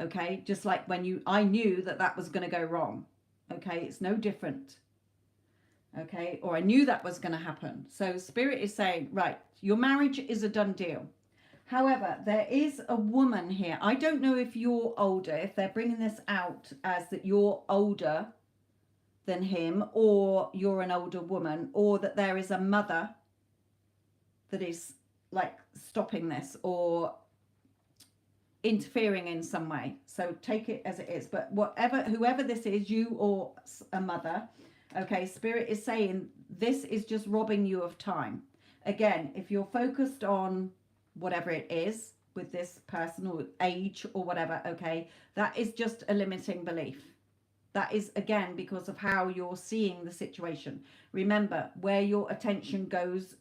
Okay, just like when I knew that that was going to go wrong. Okay, it's no different. Okay, or I knew that was going to happen. So Spirit is saying, right, your marriage is a done deal. However, there is a woman here. I don't know if you're older, if they're bringing this out as that you're older than him, or you're an older woman, or that there is a mother that is like stopping this or interfering in some way. So take it as it is. But whoever this is, you or a mother, okay, Spirit is saying this is just robbing you of time. Again, if you're focused on whatever it is with this person or age or whatever, okay, that is just a limiting belief. That is, again, because of how you're seeing the situation. Remember, where your attention goes,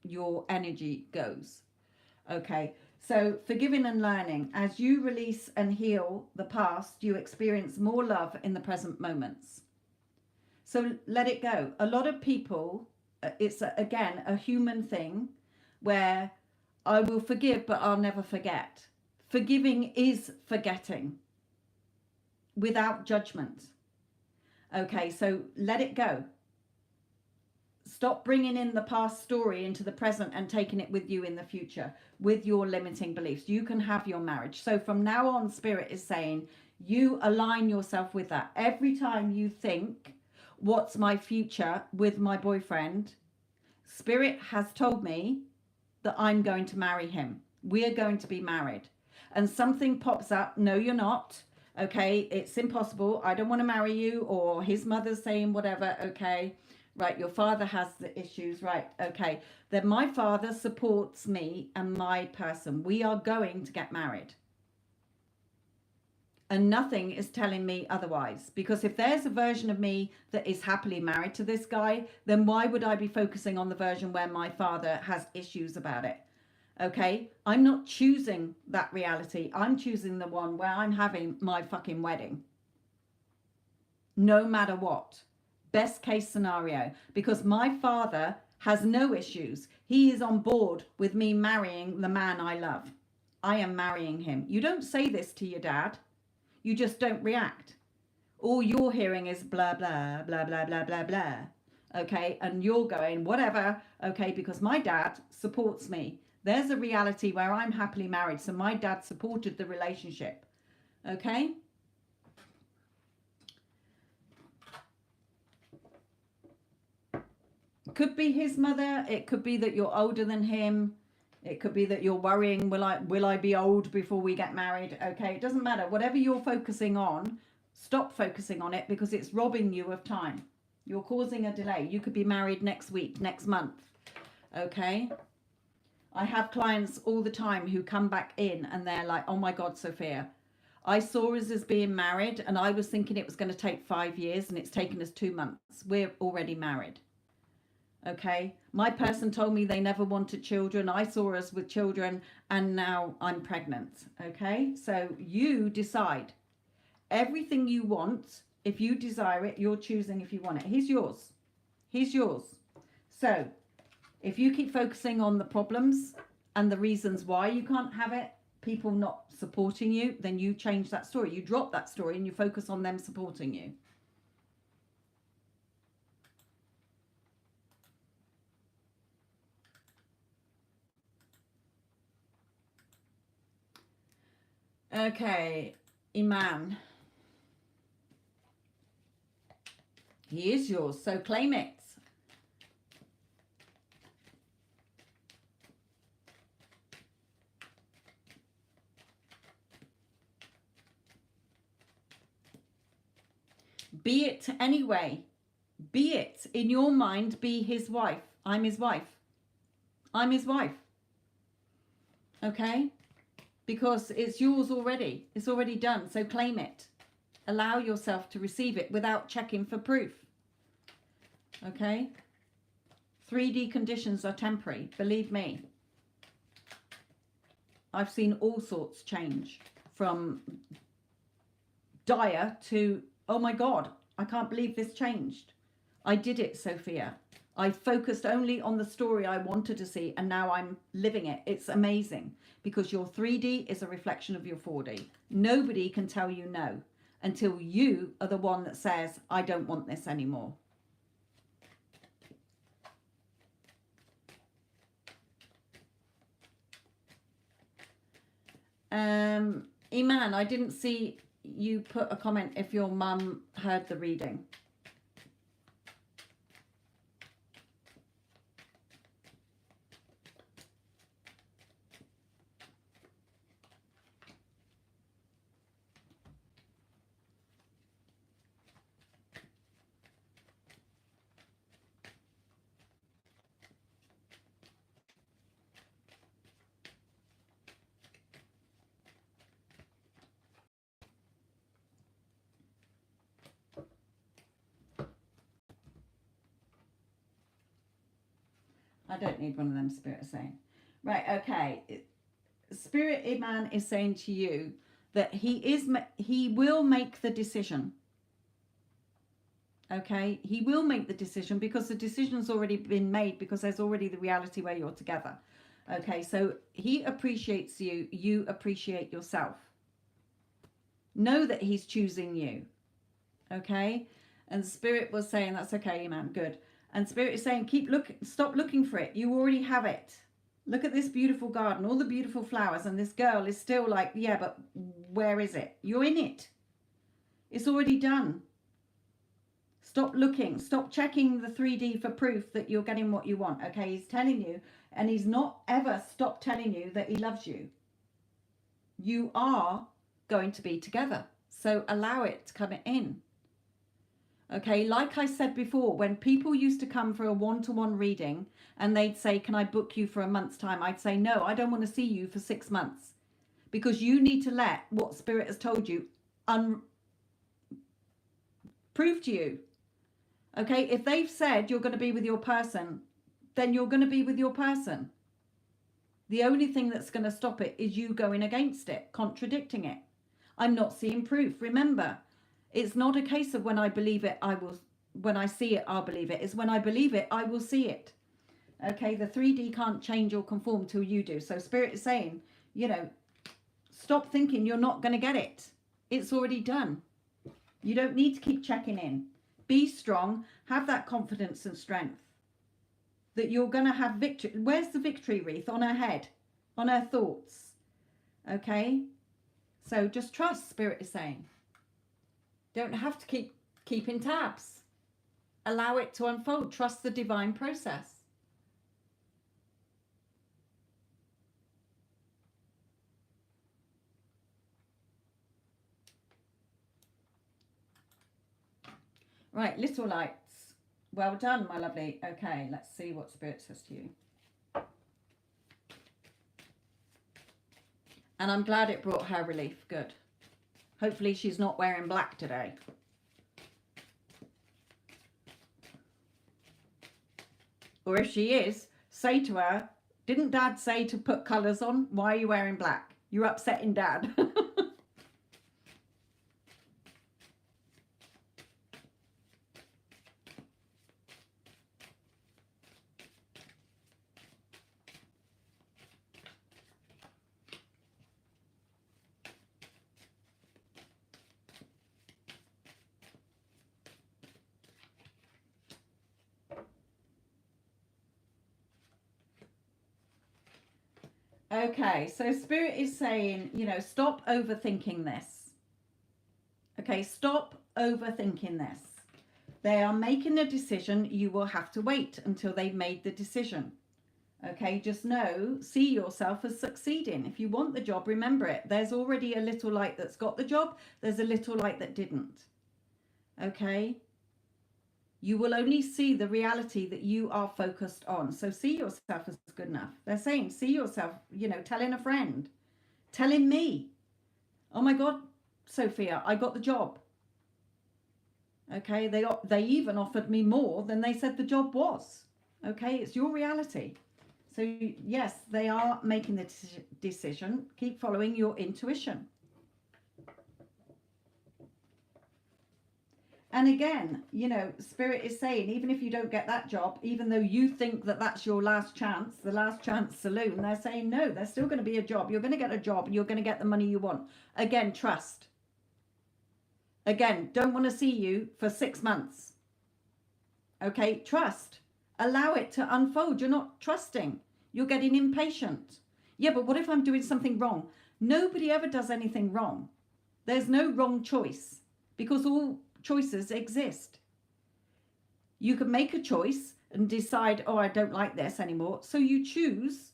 your energy goes. Okay, so forgiving and learning. As you release and heal the past, you experience more love in the present moments. So let it go. A lot of people, it's again a human thing where I will forgive, but I'll never forget. Forgiving is forgetting without judgment. Okay, so let it go. Stop bringing in the past story into the present and taking it with you in the future with your limiting beliefs. You can have your marriage. So from now on, Spirit is saying you align yourself with that. Every time you think, what's my future with my boyfriend? Spirit has told me that I'm going to marry him. We're going to be married. And something pops up. No, you're not. Okay, it's impossible. I don't want to marry you. Or his mother's saying whatever. Okay, right, your father has the issues. Right, okay. Then my father supports me and my person. We are going to get married. And nothing is telling me otherwise. Because if there's a version of me that is happily married to this guy, then why would I be focusing on the version where my father has issues about it? Okay, I'm not choosing that reality. I'm choosing the one where I'm having my fucking wedding. No matter what. Best case scenario. Because my father has no issues. He is on board with me marrying the man I love. I am marrying him. You don't say this to your dad. You just don't react. All you're hearing is blah, blah, blah, blah, blah, blah, blah. Okay, and you're going, whatever. Okay, because my dad supports me. There's a reality where I'm happily married. So my dad supported the relationship. Okay? Could be his mother. It could be that you're older than him. It could be that you're worrying, will I be old before we get married? Okay, it doesn't matter. Whatever you're focusing on, stop focusing on it, because it's robbing you of time. You're causing a delay. You could be married next week, next month. Okay? I have clients all the time who come back in and they're like, oh my God, Sophia, I saw us as being married and I was thinking it was going to take 5 years and it's taken us 2 months. We're already married. Okay, my person told me they never wanted children. I saw us with children and now I'm pregnant. Okay, so you decide everything you want. If you desire it, you're choosing if you want it. He's yours. He's yours. So if you keep focusing on the problems and the reasons why you can't have it, people not supporting you, then you change that story. You drop that story and you focus on them supporting you. Okay, Iman. He is yours, so claim it. Be it anyway. Be it. In your mind, be his wife. I'm his wife. I'm his wife. Okay? Because it's yours already. It's already done. So claim it. Allow yourself to receive it without checking for proof. Okay? 3D conditions are temporary. Believe me. I've seen all sorts change from dire to, oh my God, I can't believe this changed. I did it, Sophia. I focused only on the story I wanted to see and now I'm living it. It's amazing because your 3D is a reflection of your 4D. Nobody can tell you no until you are the one that says, I don't want this anymore. Iman, I didn't see you put a comment if your mum heard the reading. I don't need one of them, Spirit is saying. Right, okay. Spirit Iman is saying to you that he will make the decision. Okay, he will make the decision because the decision's already been made, because there's already the reality where you're together. Okay, so he appreciates you, you appreciate yourself. Know that he's choosing you. Okay, and Spirit was saying that's okay, man, good. And Spirit is saying stop looking for it. You already have it. Look at this beautiful garden, all the beautiful flowers, and this girl is still like, yeah, but where is it? You're in it. It's already done. Stop looking. Stop checking the 3D for proof that you're getting what you want. Okay, he's telling you, and he's not ever stopped telling you that he loves you. You are going to be together. So allow it to come in. Okay, like I said before, when people used to come for a one-to-one reading and they'd say, can I book you for a month's time? I'd say, no, I don't want to see you for 6 months, because you need to let what Spirit has told you prove to you. Okay, if they've said you're going to be with your person, then you're going to be with your person. The only thing that's going to stop it is you going against it, contradicting it. I'm not seeing proof. Remember, it's not a case of when I believe it, when I see it, I'll believe it. It's when I believe it, I will see it. Okay, the 3D can't change or conform till you do. So Spirit is saying, stop thinking you're not going to get it. It's already done. You don't need to keep checking in. Be strong. Have that confidence and strength that you're going to have victory. Where's the victory wreath? On her head, on her thoughts. Okay, So just trust, Spirit is saying. Don't have to keep keeping tabs. Allow it to unfold. Trust the divine process. Right, little lights. Well done, my lovely. Okay, let's see what Spirit says to you. And I'm glad it brought her relief. Good. Hopefully she's not wearing black today. Or if she is, say to her, didn't Dad say to put colours on? Why are you wearing black? You're upsetting Dad. Okay, so Spirit is saying, you know, stop overthinking this. Okay, stop overthinking this. They are making a decision. You will have to wait until they've made the decision. Okay, just know, see yourself as succeeding. If you want the job, remember it. There's already a little light that's got the job. There's a little light that didn't. Okay? You will only see the reality that you are focused on. So see yourself as good enough. They're saying, see yourself, you know, telling a friend, telling me, oh my God, Sophia, I got the job. Okay, they even offered me more than they said the job was. Okay, it's your reality. So yes, they are making the decision. Keep following your intuition. And again, you know, Spirit is saying, even if you don't get that job, even though you think that that's your last chance, the last chance saloon, they're saying, no, there's still going to be a job. You're going to get a job and you're going to get the money you want. Again, trust. Again, don't want to see you for 6 months. Okay, trust. Allow it to unfold. You're not trusting. You're getting impatient. Yeah, but what if I'm doing something wrong? Nobody ever does anything wrong. There's no wrong choice because all choices exist. You can make a choice and decide, oh, I don't like this anymore. So you choose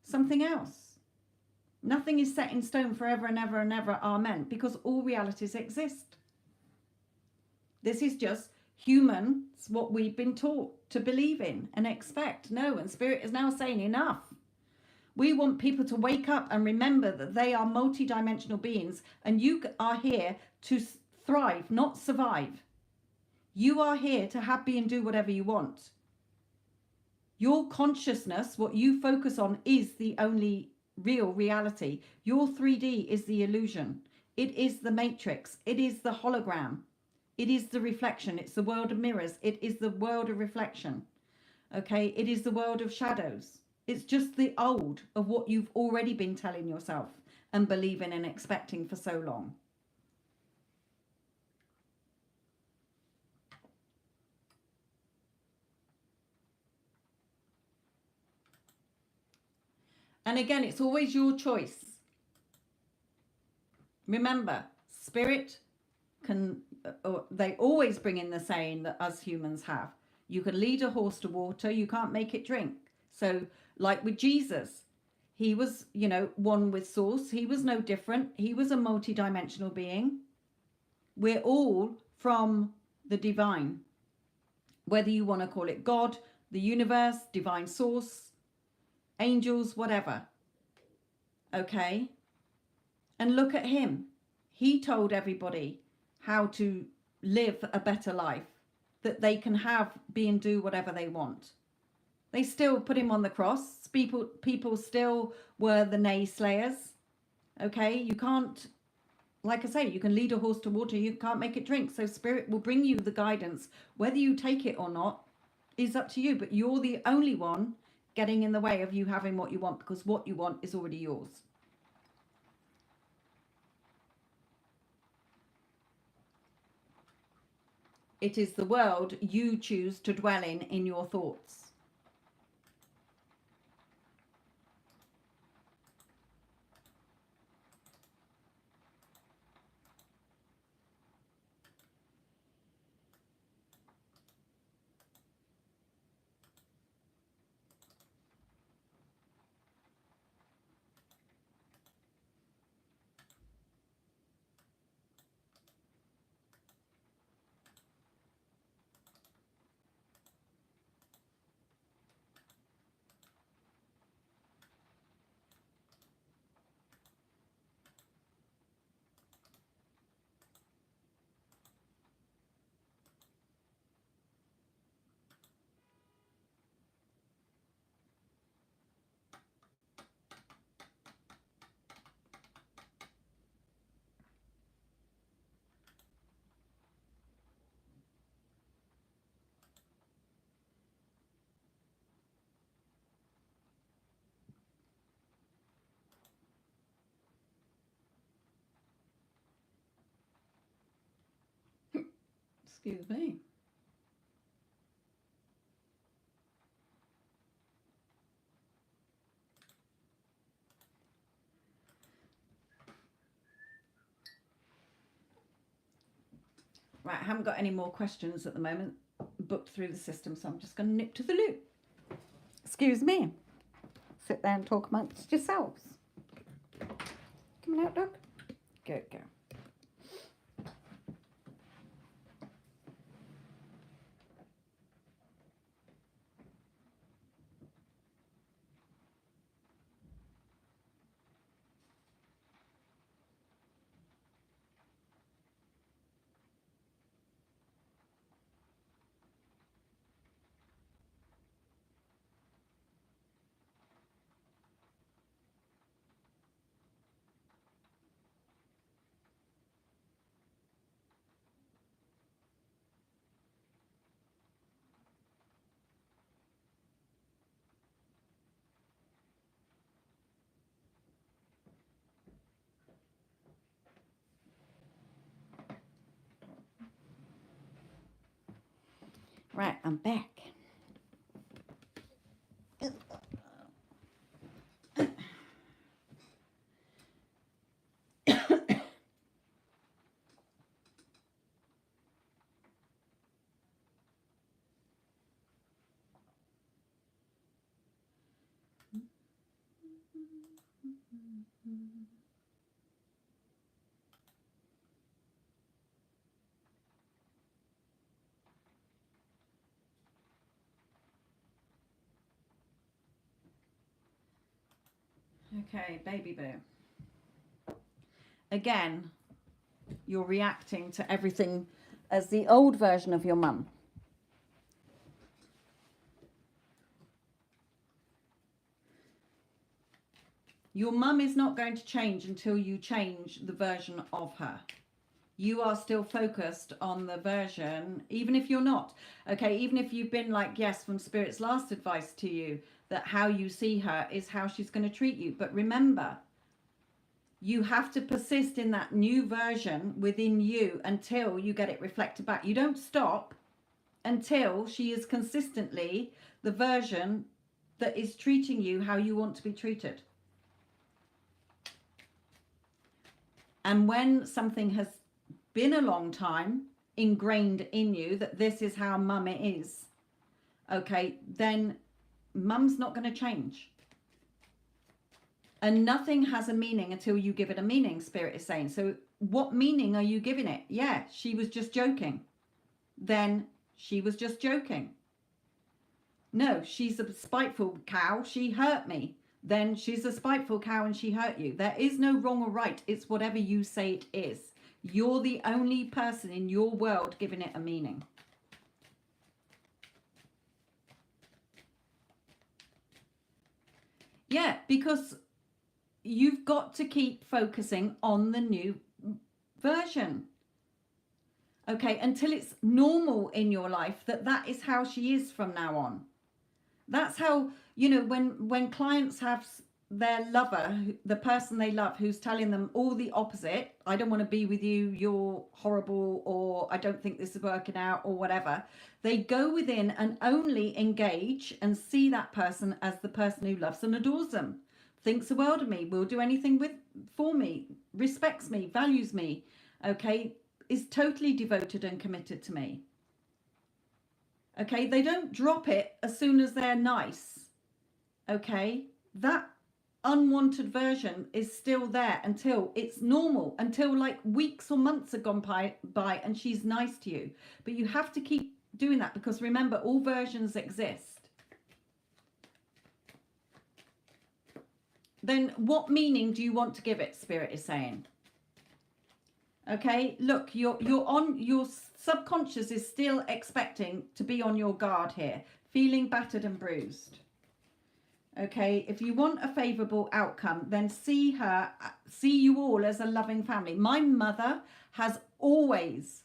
something else. Nothing is set in stone forever and ever and ever, amen, because all realities exist. This is just humans, what we've been taught to believe in and expect. No, and Spirit is now saying enough. We want people to wake up and remember that they are multidimensional beings and you are here to thrive, not survive. You are here to happy and do whatever you want. Your consciousness, what you focus on, is the only real reality. Your 3D is the illusion. It is the matrix. It is the hologram. It is the reflection. It's the world of mirrors. It is the world of reflection. Okay, it is the world of shadows. It's just the old of what you've already been telling yourself and believing and expecting for so long. And again, it's always your choice. Remember, Spirit can, they always bring in the saying that us humans have. You can lead a horse to water, you can't make it drink. So like with Jesus, he was, you know, one with source. He was no different. He was a multidimensional being. We're all from the divine, whether you want to call it God, the universe, divine source, angels, whatever. Okay? And look at him. He told everybody how to live a better life, that they can have, be and do whatever they want. They still put him on the cross. People still were the naysayers. Okay? You can't, like I say, you can lead a horse to water, you can't make it drink. So Spirit will bring you the guidance. Whether you take it or not is up to you, but you're the only one getting in the way of you having what you want, because what you want is already yours. It is the world you choose to dwell in your thoughts. Excuse me. Right, I haven't got any more questions at the moment booked through the system, so I'm just going to nip to the loo. Excuse me. Sit there and talk amongst yourselves. Coming out, dog? Go, go. Right, I'm back. Okay, baby boo. Again, you're reacting to everything as the old version of your mum. Your mum is not going to change until you change the version of her. You are still focused on the version, even if you're not. Okay, even if you've been like, yes, from Spirit's last advice to you, that how you see her is how she's going to treat you. But remember, you have to persist in that new version within you until you get it reflected back. You don't stop until she is consistently the version that is treating you how you want to be treated. And when something has been a long time ingrained in you that this is how mum is, okay, then mum's not going to change. And nothing has a meaning until you give it a meaning, Spirit is saying. So what meaning are you giving it? Yeah, she was just joking. Then she was just joking. No, she's a spiteful cow. She hurt me. Then she's a spiteful cow and she hurt you. There is no wrong or right. It's whatever you say it is. You're the only person in your world giving it a meaning. Yeah, because you've got to keep focusing on the new version. Okay, until it's normal in your life that is how she is from now on. That's how, you know, when clients have their lover, the person they love, who's telling them all the opposite, I don't want to be with you, you're horrible, or I don't think this is working out, or whatever, they go within and only engage and see that person as the person who loves and adores them, thinks the world of me, will do anything for me, respects me, values me, okay, is totally devoted and committed to me. Okay, they don't drop it as soon as they're nice. Okay, that unwanted version is still there until it's normal, until like weeks or months have gone by and she's nice to you. But you have to keep doing that, because remember, all versions exist. Then what meaning do you want to give it, Spirit is saying? Okay, look, your subconscious is still expecting to be on your guard here, feeling battered and bruised. Okay, if you want a favorable outcome, then see you all as a loving family. My mother has always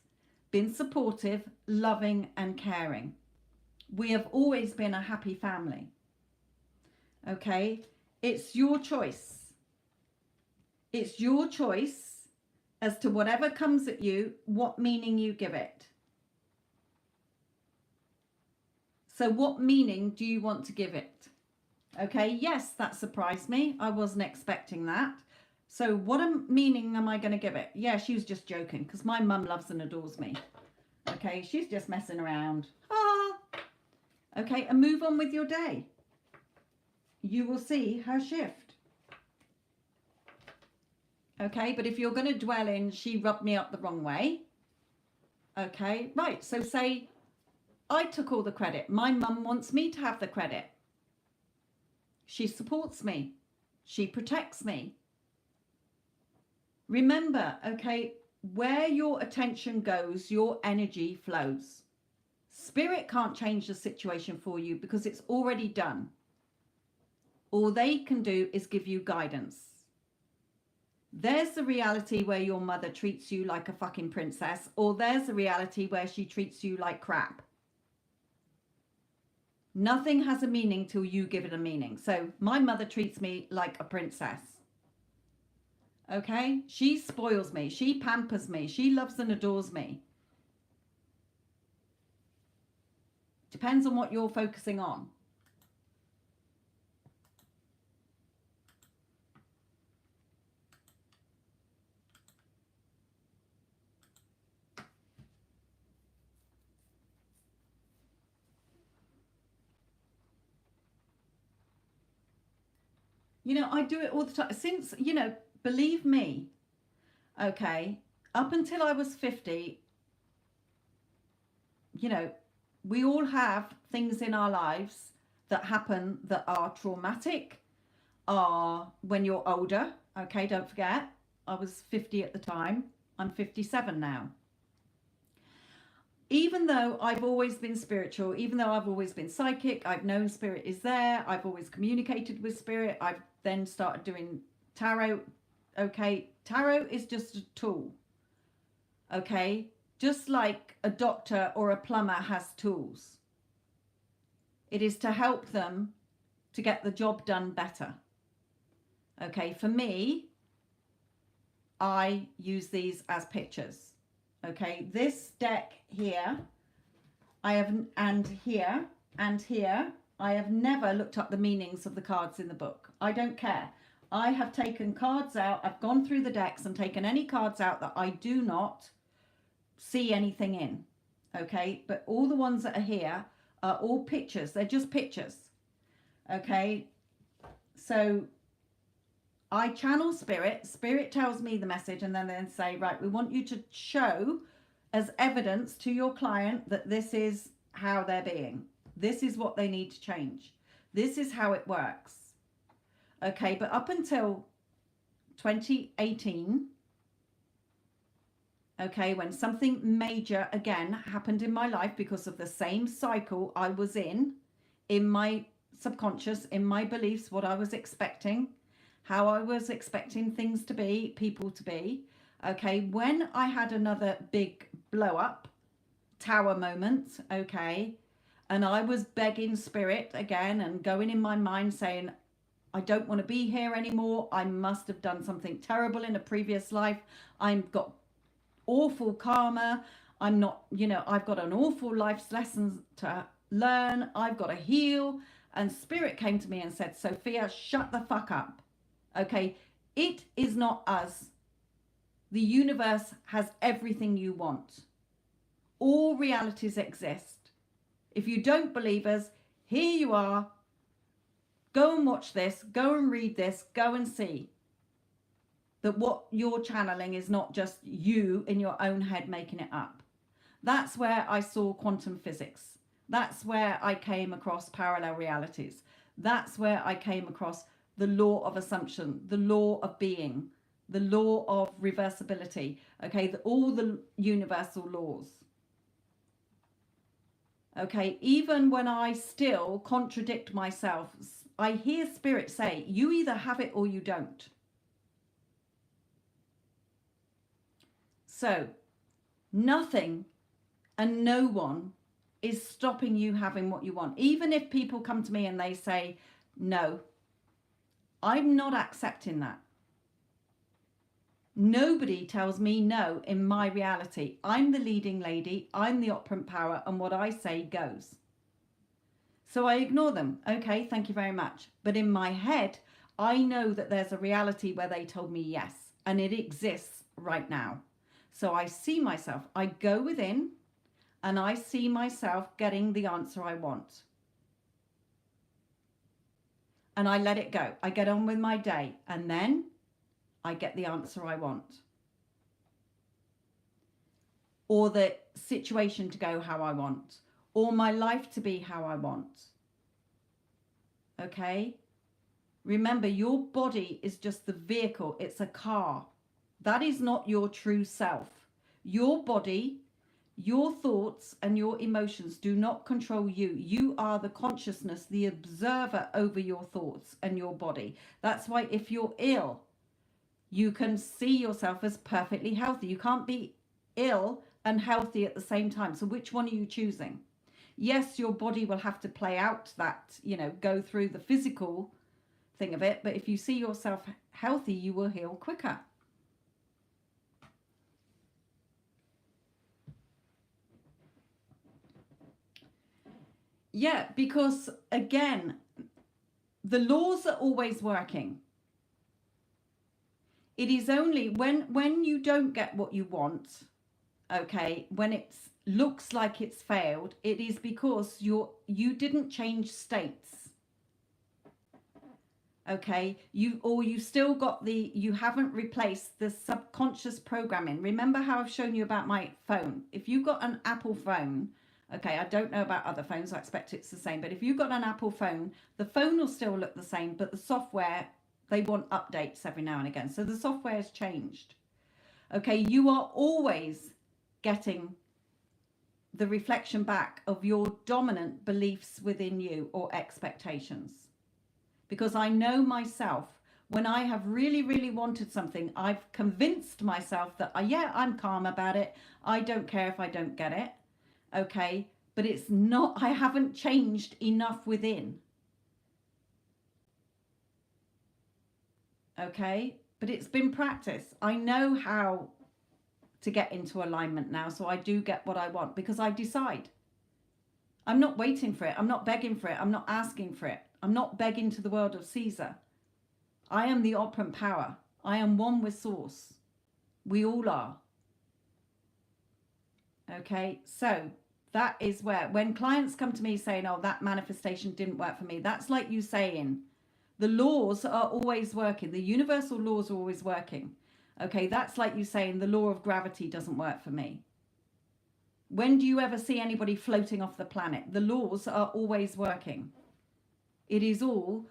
been supportive, loving and caring. We have always been a happy family. Okay, it's your choice. It's your choice as to whatever comes at you, what meaning you give it. So what meaning do you want to give it? Okay, yes, that surprised me. I wasn't expecting that. So what meaning am I going to give it? Yeah, she was just joking because my mum loves and adores me. Okay, she's just messing around. Ah. Okay, and move on with your day. You will see her shift. Okay, but if you're going to dwell in, she rubbed me up the wrong way. Okay, right. So say I took all the credit. My mum wants me to have the credit. She supports me. She protects me. Remember, okay, where your attention goes, your energy flows. Spirit can't change the situation for you because it's already done. All they can do is give you guidance. There's the reality where your mother treats you like a fucking princess, or there's the reality where she treats you like crap. Nothing has a meaning till you give it a meaning. So my mother treats me like a princess. Okay? She spoils me. She pampers me. She loves and adores me. Depends on what you're focusing on. You know, I do it all the time. Since, you know, believe me, okay, up until I was 50, you know, we all have things in our lives that happen that are traumatic, are when you're older. Okay, don't forget, I was 50 at the time. I'm 57 now. Even though I've always been spiritual, even though I've always been psychic, I've known spirit is there, I've always communicated with spirit, I've then started doing tarot. Okay, tarot is just a tool. Okay, just like a doctor or a plumber has tools. It is to help them to get the job done better. Okay, for me, I use these as pictures. Okay, this deck here, I have, and here, I have never looked up the meanings of the cards in the book. I don't care. I have taken cards out, I've gone through the decks and taken any cards out that I do not see anything in. Okay, but all the ones that are here are all pictures. They're just pictures. Okay, so I channel spirit. Spirit tells me the message and then say, right, we want you to show as evidence to your client that this is how they're being. This is what they need to change. This is how it works. Okay, but up until 2018, okay, when something major again happened in my life because of the same cycle I was in my subconscious, in my beliefs, what I was expecting, how I was expecting things to be, people to be. Okay, when I had another big blow up, tower moment, okay, and I was begging spirit again and going in my mind saying, I don't want to be here anymore. I must have done something terrible in a previous life. I've got awful karma. I'm not, you know, I've got an awful life's lessons to learn. I've got to heal. And spirit came to me and said, Sophia, shut the fuck up. Okay, it is not us. The universe has everything you want. All realities exist. If you don't believe us, here you are. Go and watch this. Go and read this. Go and see that what you're channeling is not just you in your own head making it up. That's where I saw quantum physics. That's where I came across parallel realities. That's where I came across the law of assumption, the law of being, the law of reversibility, okay, all the universal laws. Okay, even when I still contradict myself, I hear spirit say, you either have it or you don't. So, nothing and no one is stopping you having what you want. Even if people come to me and they say, no, I'm not accepting that. Nobody tells me no in my reality. I'm the leading lady. I'm the operant power. And what I say goes. So I ignore them. Okay, thank you very much. But in my head, I know that there's a reality where they told me yes, and it exists right now. So I see myself, I go within and I see myself getting the answer I want. And I let it go. I get on with my day, and then I get the answer I want. Or the situation to go how I want, or my life to be how I want. Okay? Remember, your body is just the vehicle. It's a car. That is not your true self. Your body, your thoughts and your emotions do not control you. You are the consciousness, the observer over your thoughts and your body. That's why if you're ill, you can see yourself as perfectly healthy. You can't be ill and healthy at the same time. So which one are you choosing? Yes, your body will have to play out that, go through the physical thing of it. But if you see yourself healthy, you will heal quicker. Yeah, because again, the laws are always working. It is only when you don't get what you want, okay, when it looks like it's failed, it is because you didn't change states. Okay, you still got you haven't replaced the subconscious programming. Remember how I've shown you about my phone? If you've got an Apple phone, okay, I don't know about other phones, I expect it's the same, but if you've got an Apple phone, the phone will still look the same, but the software, they want updates every now and again. So the software has changed. Okay, you are always getting the reflection back of your dominant beliefs within you or expectations. Because I know myself, when I have really, really wanted something, I've convinced myself that, yeah, I'm calm about it. I don't care if I don't get it. Okay, but it's not, I haven't changed enough within. Okay, but it's been practice. I know how to get into alignment now, so I do get what I want because I decide. I'm not waiting for it. I'm not begging for it. I'm not asking for it. I'm not begging to the world of Caesar. I am the operant power. I am one with source. We all are. Okay, so that is where, when clients come to me saying, oh, that manifestation didn't work for me, that's like you saying, the laws are always working. The universal laws are always working. Okay, that's like you saying the law of gravity doesn't work for me. When do you ever see anybody floating off the planet? The laws are always working. It is all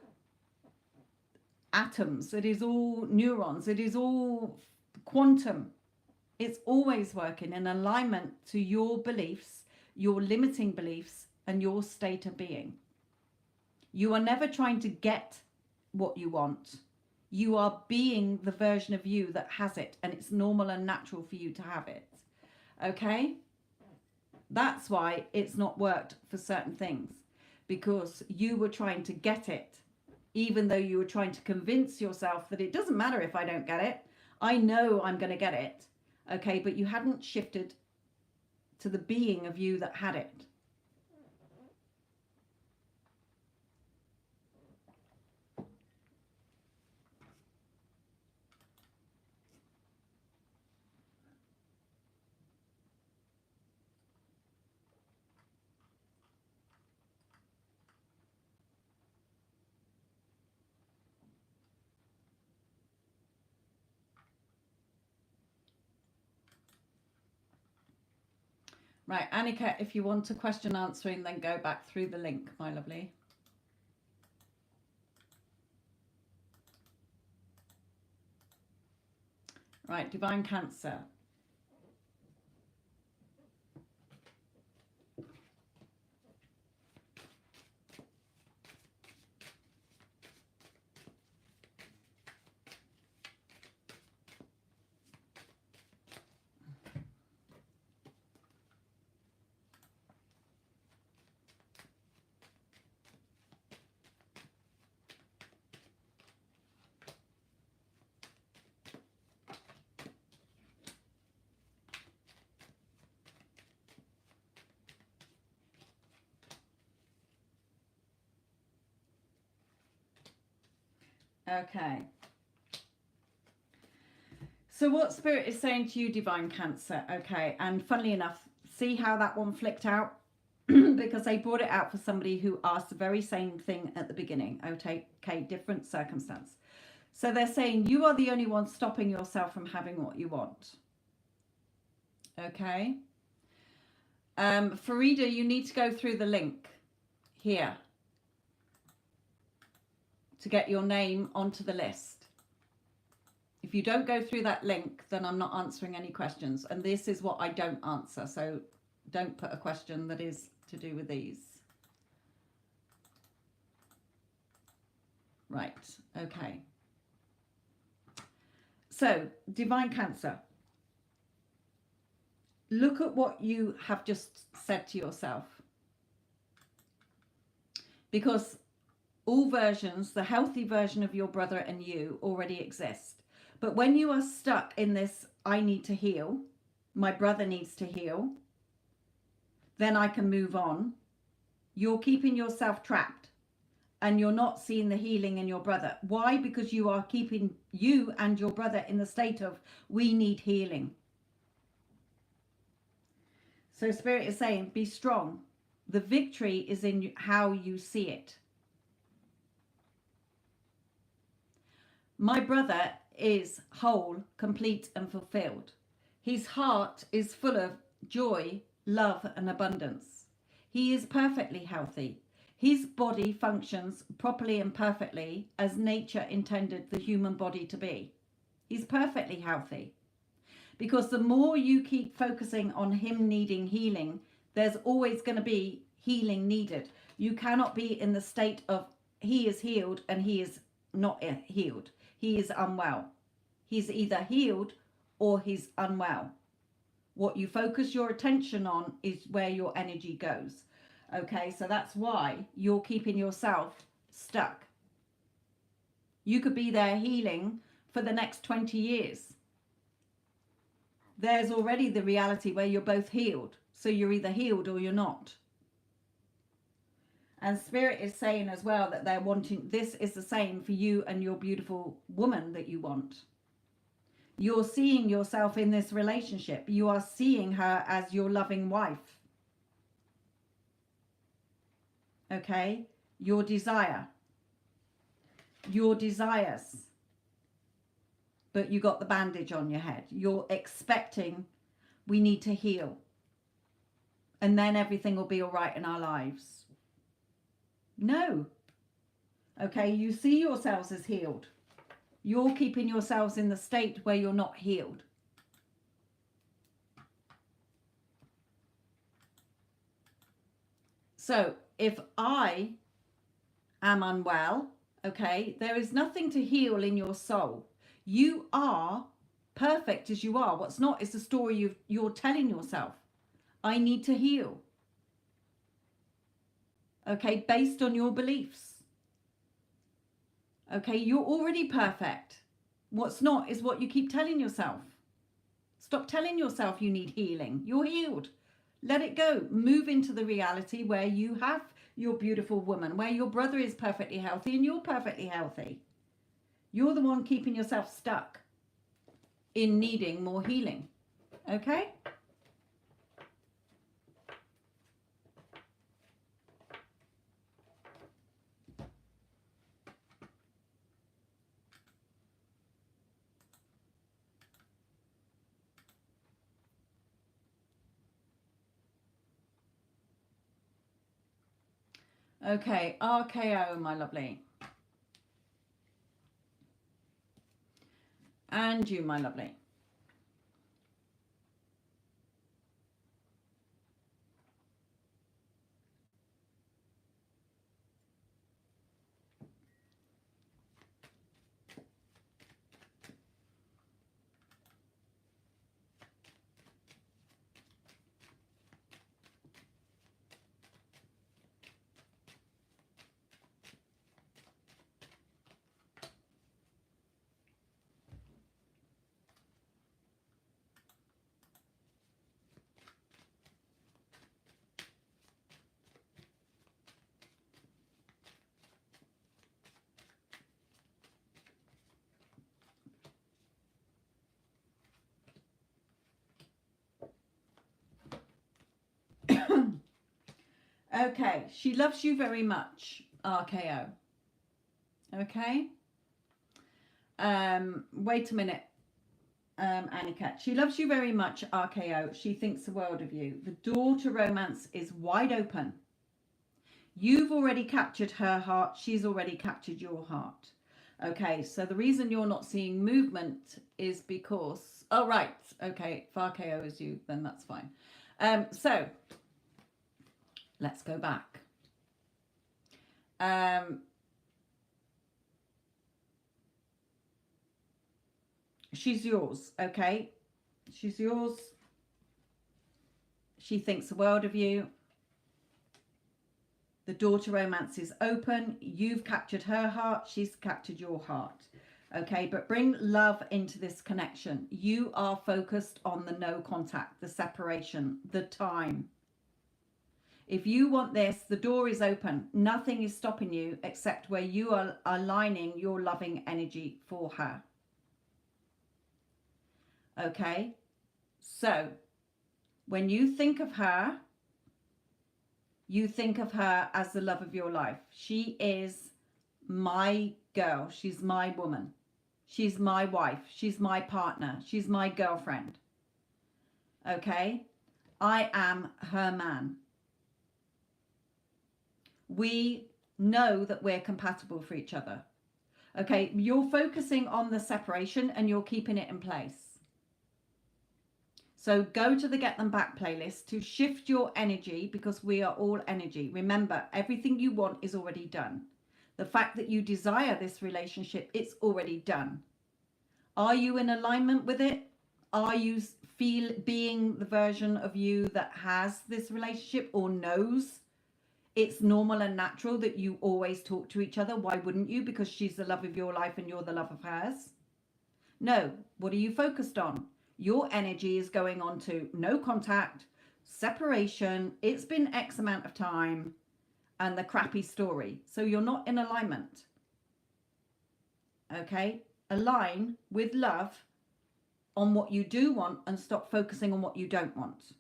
atoms. It is all neurons. It is all quantum. It's always working in alignment to your beliefs, your limiting beliefs, and your state of being. You are never trying to get what you want. You are being the version of you that has it, and it's normal and natural for you to have it. Okay? That's why it's not worked for certain things, because you were trying to get it, even though you were trying to convince yourself that it doesn't matter if I don't get it. I know I'm going to get it. Okay, but you hadn't shifted to the being of you that had it. Right, Annika, if you want a question answering, then go back through the link, my lovely. Right, Divine Cancer. Okay. So what Spirit is saying to you, Divine Cancer, okay, and funnily enough, see how that one flicked out? Because they brought it out for somebody who asked the very same thing at the beginning, okay, different circumstance. So they're saying you are the only one stopping yourself from having what you want, okay? Farida, you need to go through the link here to get your name onto the list. If you don't go through that link, then I'm not answering any questions. And this is what I don't answer. So don't put a question that is to do with these. Right. Okay. So, Divine Cancer. Look at what you have just said to yourself. Because all versions, the healthy version of your brother and you already exist. But when you are stuck in this, I need to heal, my brother needs to heal, then I can move on, you're keeping yourself trapped and you're not seeing the healing in your brother. Why? Because you are keeping you and your brother in the state of, we need healing. So Spirit is saying, be strong. The victory is in how you see it. My brother is whole, complete and fulfilled. His heart is full of joy, love and abundance. He is perfectly healthy. His body functions properly and perfectly as nature intended the human body to be. He's perfectly healthy. Because the more you keep focusing on him needing healing, there's always going to be healing needed. You cannot be in the state of he is healed and he is not healed. He is unwell. He's either healed or he's unwell. What you focus your attention on is where your energy goes. Okay, so that's why you're keeping yourself stuck. You could be there healing for the next 20 years. There's already the reality where you're both healed. So you're either healed or you're not. And Spirit is saying as well that they're wanting, this is the same for you and your beautiful woman that you want. You're seeing yourself in this relationship. You are seeing her as your loving wife. Okay? Your desire. Your desires. But you got the bandage on your head. You're expecting, we need to heal. And then everything will be all right in our lives. No. Okay, you see yourselves as healed. You're keeping yourselves in the state where you're not healed. So if I am unwell, okay, there is nothing to heal in your soul. You are perfect as you are. What's not is the story you're telling yourself. I need to heal. Okay, based on your beliefs. Okay, you're already perfect. What's not is what you keep telling yourself. Stop telling yourself you need healing. You're healed. Let it go. Move into the reality where you have your beautiful woman, where your brother is perfectly healthy and you're perfectly healthy. You're the one keeping yourself stuck in needing more healing. Okay? Okay, RKO, my lovely. And you, my lovely. Okay, she loves you very much, RKO. Okay. Wait a minute, Aniket. She loves you very much, RKO. She thinks the world of you. The door to romance is wide open. You've already captured her heart. She's already captured your heart. Okay, so the reason you're not seeing movement is because... Oh, right. Okay, if RKO is you, then that's fine. So, let's go back. She's yours, okay? She's yours. She thinks the world of you. The door to romance is open. You've captured her heart. She's captured your heart. Okay, but bring love into this connection. You are focused on the no contact, the separation, the time. If you want this, the door is open. Nothing is stopping you except where you are aligning your loving energy for her. Okay, so when you think of her, you think of her as the love of your life. She is my girl. She's my woman. She's my wife. She's my partner. She's my girlfriend. Okay, I am her man. We know that we're compatible for each other. Okay, you're focusing on the separation and you're keeping it in place. So go to the Get Them Back playlist to shift your energy, because we are all energy. Remember, everything you want is already done. The fact that you desire this relationship, it's already done. Are you in alignment with it? Are you being the version of you that has this relationship or knows it's normal and natural that you always talk to each other? Why wouldn't you? Because she's the love of your life and you're the love of hers. No. What are you focused on? Your energy is going on to no contact, separation, it's been X amount of time, and the crappy story. So you're not in alignment. Okay? Align with love on what you do want and stop focusing on what you don't want.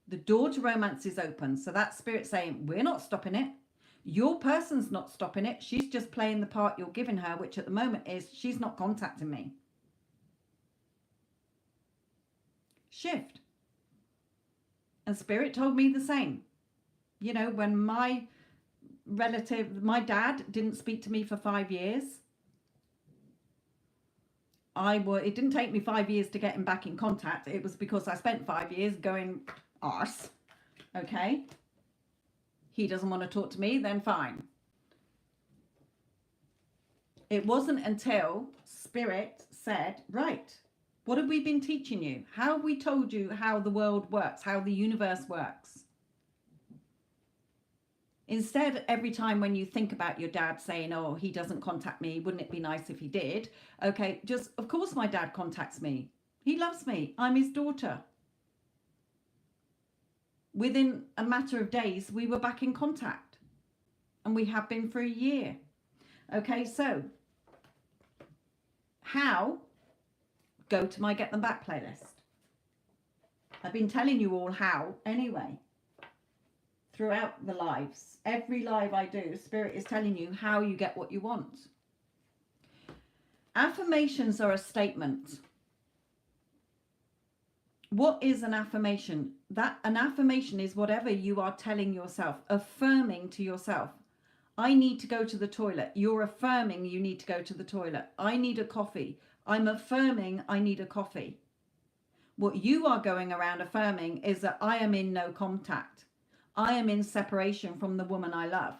The door to romance is open. So that's spirit saying, we're not stopping it. Your person's not stopping it. She's just playing the part you're giving her, which at the moment is she's not contacting me. Shift. And spirit told me the same. You know, when my dad didn't speak to me for 5 years, it didn't take me 5 years to get him back in contact. It was because I spent 5 years going arse. Okay. He doesn't want to talk to me, then fine. It wasn't until spirit said, right, what have we been teaching you? How have we told you how the world works, how the universe works? Instead, every time when you think about your dad saying, oh, he doesn't contact me, wouldn't it be nice if he did? Okay, just, of course my dad contacts me. He loves me. I'm his daughter. Within a matter of days, we were back in contact. And we have been for a year. Okay, so how? Go to my Get Them Back playlist. I've been telling you all how anyway. Throughout the lives, every live I do, spirit is telling you how you get what you want. Affirmations are a statement. What is an affirmation? An affirmation is whatever you are telling yourself, affirming to yourself. I need to go to the toilet. You're affirming you need to go to the toilet. I need a coffee. I'm affirming I need a coffee. What you are going around affirming is that I am in no contact. I am in separation from the woman I love.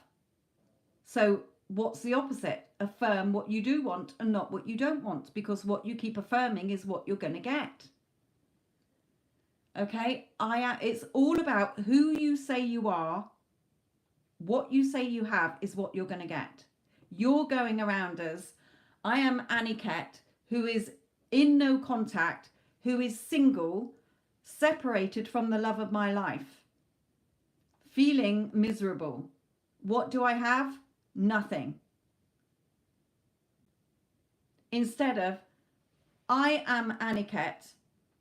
So what's the opposite? Affirm what you do want and not what you don't want, because what you keep affirming is what you're going to get. Okay? It's all about who you say you are. What you say you have is what you're going to get. You're going around as, I am Aniket, who is in no contact, who is single, separated from the love of my life, feeling miserable. What do I have? Nothing. Instead of, I am Aniket,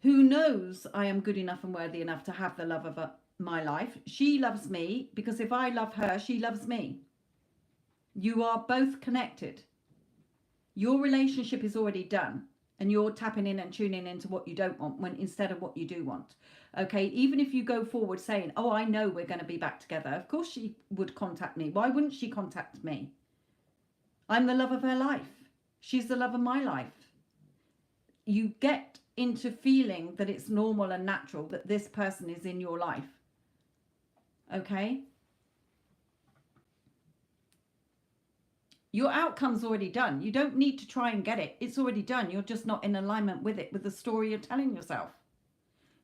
who knows I am good enough and worthy enough to have the love of my life. She loves me because if I love her, she loves me. You are both connected. Your relationship is already done, and you're tapping in and tuning into what you don't want when instead of what you do want. Okay, even if you go forward saying, oh, I know we're going to be back together, of course she would contact me. Why wouldn't she contact me? I'm the love of her life. She's the love of my life. You get into feeling that it's normal and natural that this person is in your life. Okay? Your outcome's already done. You don't need to try and get it. It's already done. You're just not in alignment with it, with the story you're telling yourself.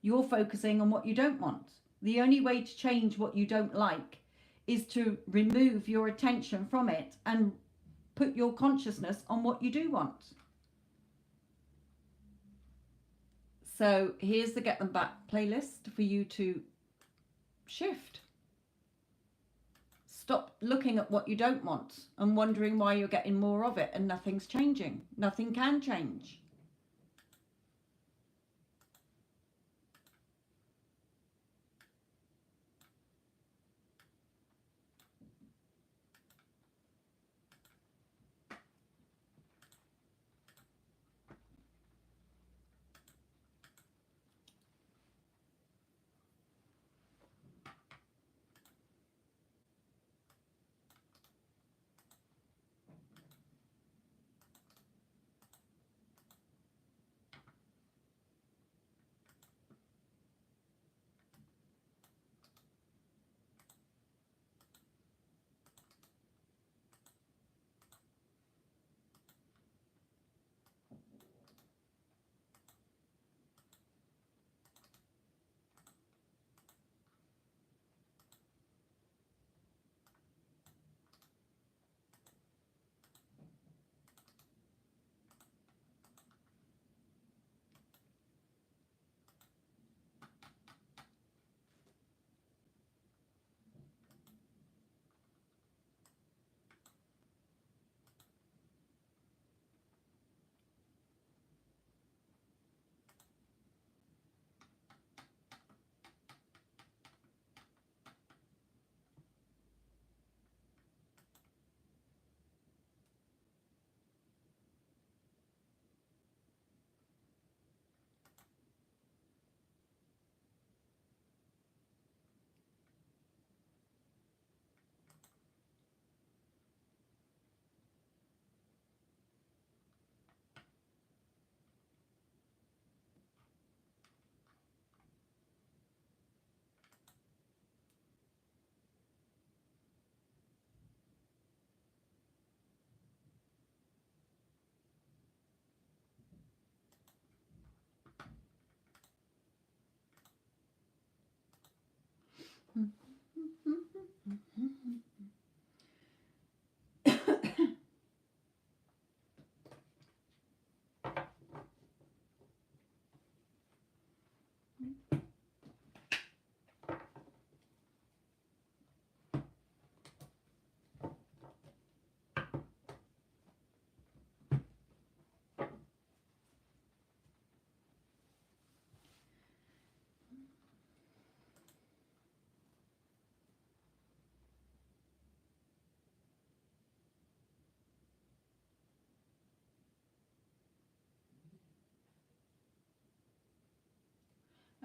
You're focusing on what you don't want. The only way to change what you don't like is to remove your attention from it and put your consciousness on what you do want. So here's the Get Them Back playlist for you to shift. Stop looking at what you don't want and wondering why you're getting more of it and nothing's changing. Nothing can change.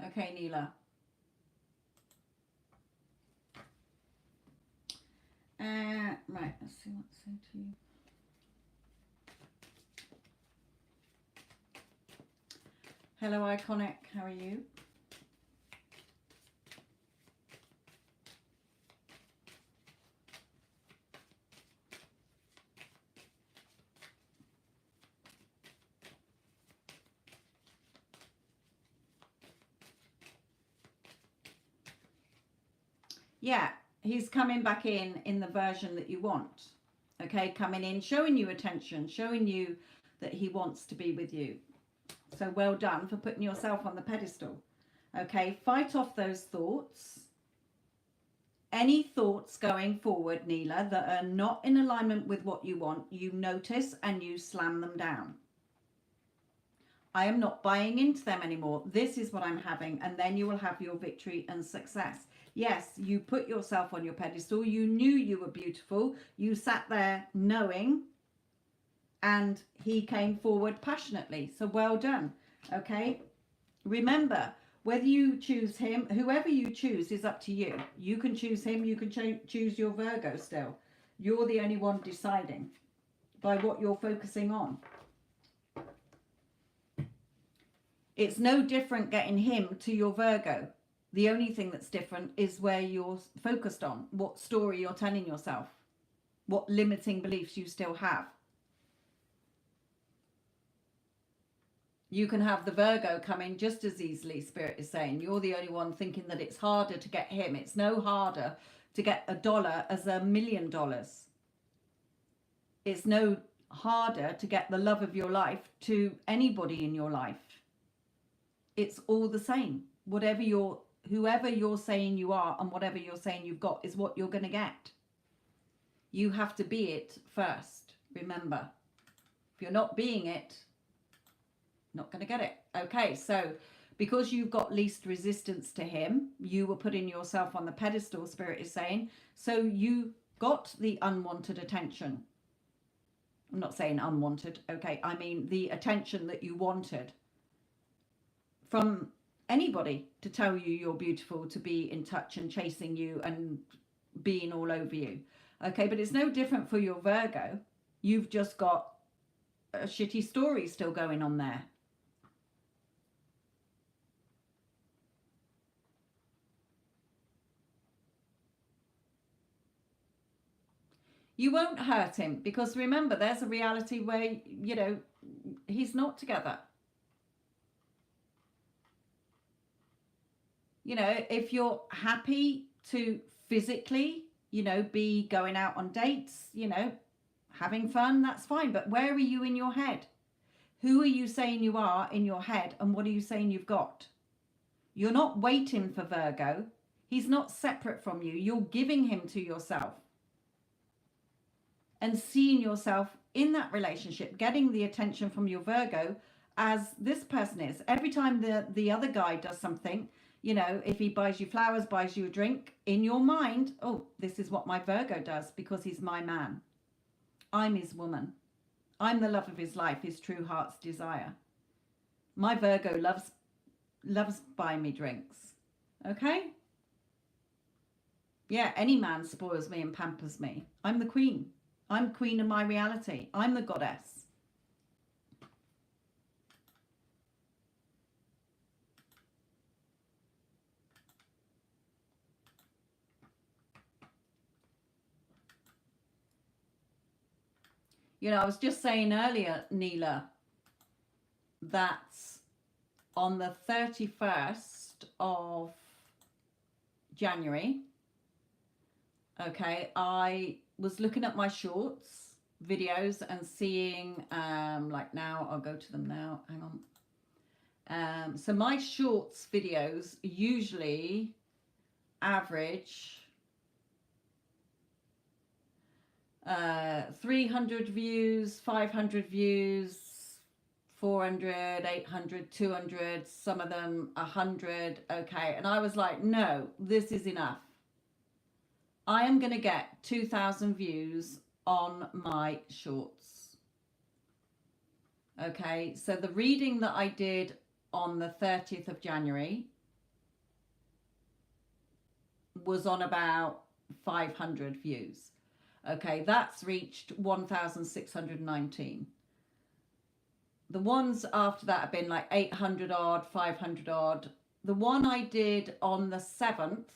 Okay, Neela. Right, let's see what to say to you. Hello, Iconic. How are you? Yeah, he's coming back in the version that you want. Okay, coming in, showing you attention, showing you that he wants to be with you. So well done for putting yourself on the pedestal. Okay, fight off those thoughts. Any thoughts going forward, Neela, that are not in alignment with what you want, you notice and you slam them down. I am not buying into them anymore. This is what I'm having. And then you will have your victory and success. Yes, you put yourself on your pedestal. You knew you were beautiful. You sat there knowing, and he came forward passionately. So well done. Okay. Remember, whether you choose him, whoever you choose is up to you. You can choose him. You can choose your Virgo still. You're the only one deciding by what you're focusing on. It's no different getting him to your Virgo. The only thing that's different is where you're focused on, what story you're telling yourself, what limiting beliefs you still have. You can have the Virgo come in just as easily, Spirit is saying. You're the only one thinking that it's harder to get him. It's no harder to get $1 as $1 million. It's no harder to get the love of your life to anybody in your life. It's all the same. Whoever you're saying you are and whatever you're saying you've got is what you're going to get. You have to be it first. Remember, if you're not being it, not going to get it. Okay, so because you've got least resistance to him, you were putting yourself on the pedestal, Spirit is saying. So you got the unwanted attention. I'm not saying unwanted. Okay, I mean the attention that you wanted from anybody to tell you you're beautiful, to be in touch and chasing you and being all over you. Okay, but it's no different for your Virgo. You've just got a shitty story still going on there. You won't hurt him because remember, there's a reality where, you know, he's not together. You know, if you're happy to physically, you know, be going out on dates, you know, having fun, that's fine. But where are you in your head? Who are you saying you are in your head? And what are you saying you've got? You're not waiting for Virgo. He's not separate from you. You're giving him to yourself. And seeing yourself in that relationship, getting the attention from your Virgo as this person is. Every time the other guy does something, you know, if he buys you flowers, buys you a drink, in your mind, oh, this is what my Virgo does because he's my man. I'm his woman. I'm the love of his life, his true heart's desire. My Virgo loves buying me drinks. Okay? Yeah, any man spoils me and pampers me. I'm the queen. I'm queen of my reality. I'm the goddess. You know, I was just saying earlier, Neela, that on the 31st of January, okay, I was looking at my shorts videos and seeing, like now, I'll go to them now, hang on. So my shorts videos usually average 300 views, 500 views, 400, 800, 200, some of them 100. Okay. And I was like, no, this is enough. I am going to get 2,000 views on my shorts. Okay. So the reading that I did on the 30th of January was on about 500 views. Okay, that's reached 1,619. The ones after that have been like 800 odd, 500 odd. The one I did on the 7th,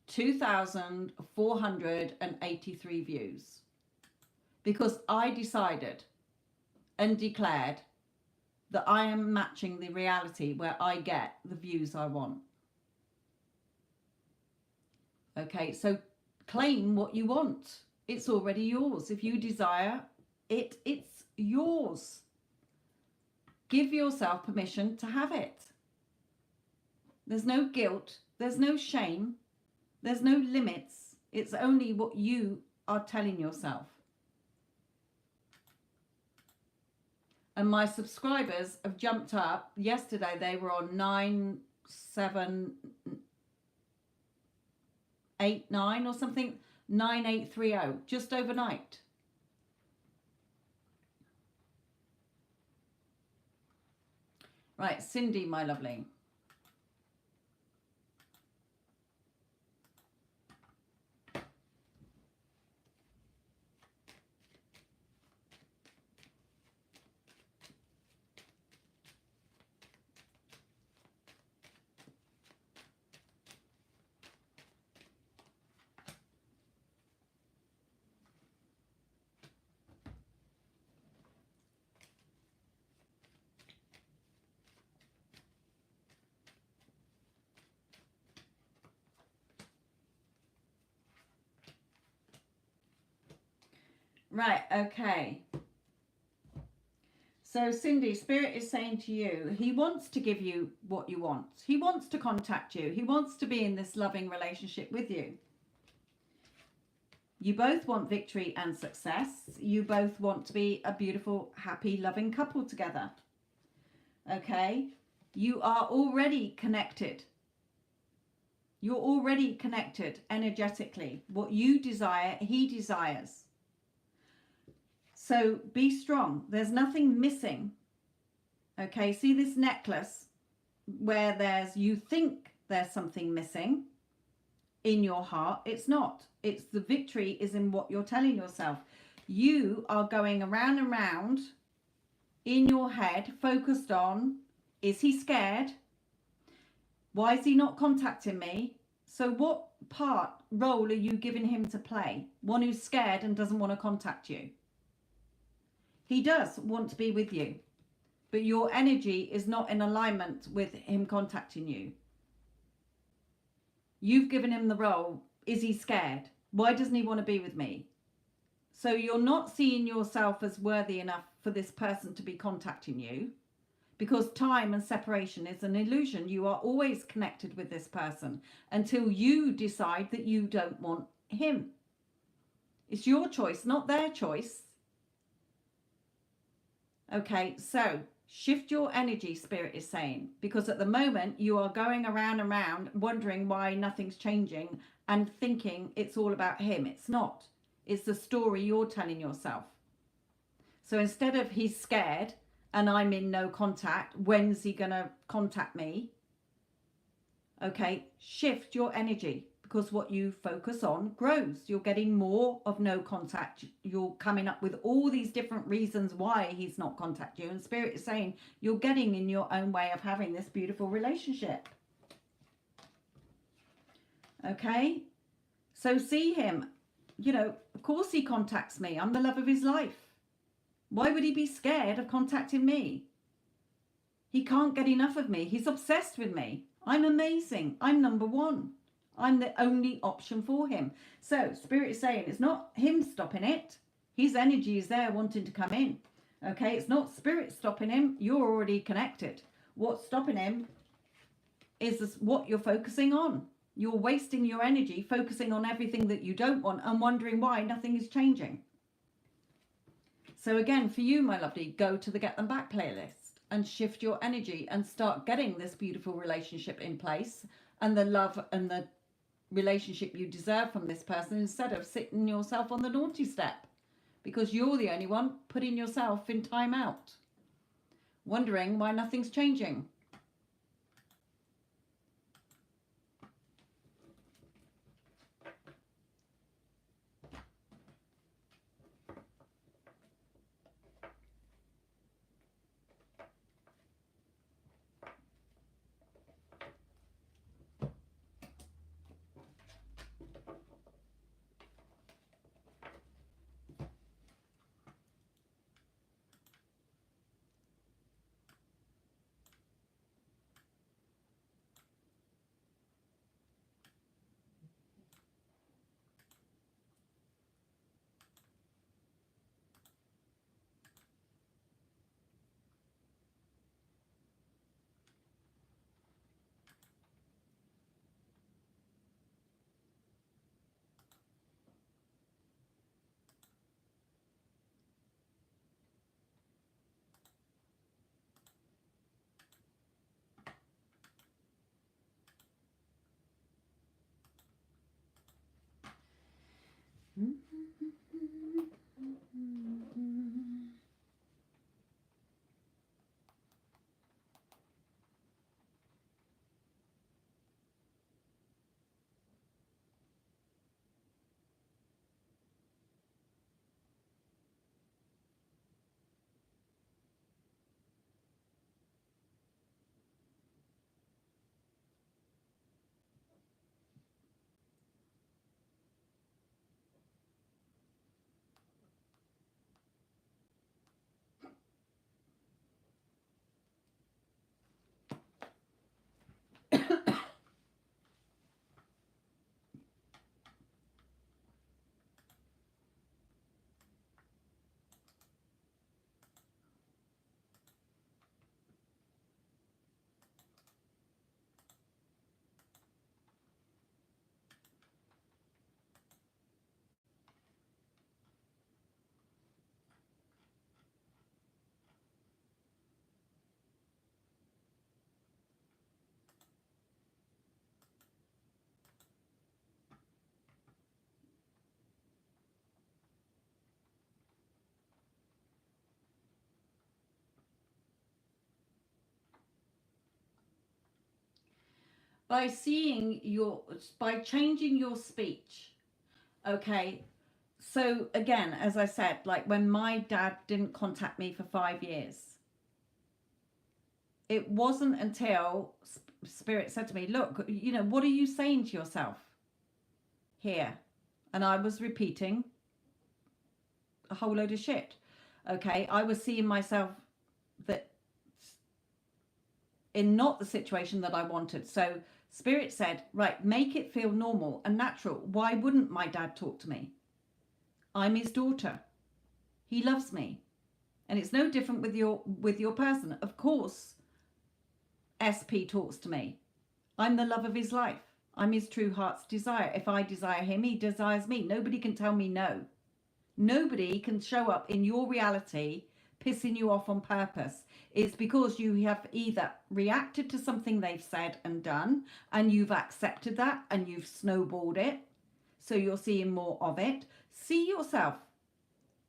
2,483 views. Because I decided and declared that I am matching the reality where I get the views I want. Okay, so claim what you want. It's already yours. If you desire it, it's yours. Give yourself permission to have it. There's no guilt. There's no shame. There's no limits. It's only what you are telling yourself. And my subscribers have jumped up. Yesterday they were on 9789 or something, 9830, just overnight. Right, Cindy, my lovely. Right, okay. So Cindy, Spirit is saying to you, he wants to give you what you want. He wants to contact you. He wants to be in this loving relationship with you. You both want victory and success. You both want to be a beautiful, happy, loving couple together. Okay? You are already connected. You're already connected energetically. What you desire, he desires. So be strong. There's nothing missing. Okay, see this necklace where you think there's something missing in your heart. It's not. It's the victory is in what you're telling yourself. You are going around and round in your head, focused on, is he scared? Why is he not contacting me? So what role are you giving him to play? One who's scared and doesn't want to contact you. He does want to be with you, but your energy is not in alignment with him contacting you. You've given him the role. Is he scared? Why doesn't he want to be with me? So you're not seeing yourself as worthy enough for this person to be contacting you, because time and separation is an illusion. You are always connected with this person until you decide that you don't want him. It's your choice, not their choice. Okay, so shift your energy, Spirit is saying, because at the moment you are going around and around wondering why nothing's changing and thinking it's all about him. It's not. It's the story you're telling yourself. So instead of he's scared and I'm in no contact, when's he going to contact me? Okay, shift your energy, because what you focus on grows. You're getting more of no contact. You're coming up with all these different reasons why he's not contacting you. And Spirit is saying you're getting in your own way of having this beautiful relationship. Okay? So see him. You know, of course he contacts me. I'm the love of his life. Why would he be scared of contacting me? He can't get enough of me. He's obsessed with me. I'm amazing. I'm number one. I'm the only option for him. So Spirit is saying it's not him stopping it. His energy is there wanting to come in. Okay, it's not Spirit stopping him. You're already connected. What's stopping him is what you're focusing on. You're wasting your energy focusing on everything that you don't want and wondering why nothing is changing. So again, for you, my lovely, go to the Get Them Back playlist and shift your energy and start getting this beautiful relationship in place and the love and the relationship you deserve from this person, instead of sitting yourself on the naughty step, because you're the only one putting yourself in time out, wondering why nothing's changing. By changing your speech. Okay. So again, as I said, like when my dad didn't contact me for 5 years, it wasn't until Spirit said to me, look, you know, what are you saying to yourself here? And I was repeating a whole load of shit. Okay. I was seeing myself that in not the situation that I wanted. So Spirit said, right, make it feel normal and natural. Why wouldn't my dad talk to me? I'm his daughter. He loves me. And it's no different with your person. Of course, SP talks to me. I'm the love of his life. I'm his true heart's desire. If I desire him, he desires me. Nobody can tell me no. Nobody can show up in your reality pissing you off on purpose. It's because you have either reacted to something they've said and done, and you've accepted that and you've snowballed it. So you're seeing more of it. See yourself.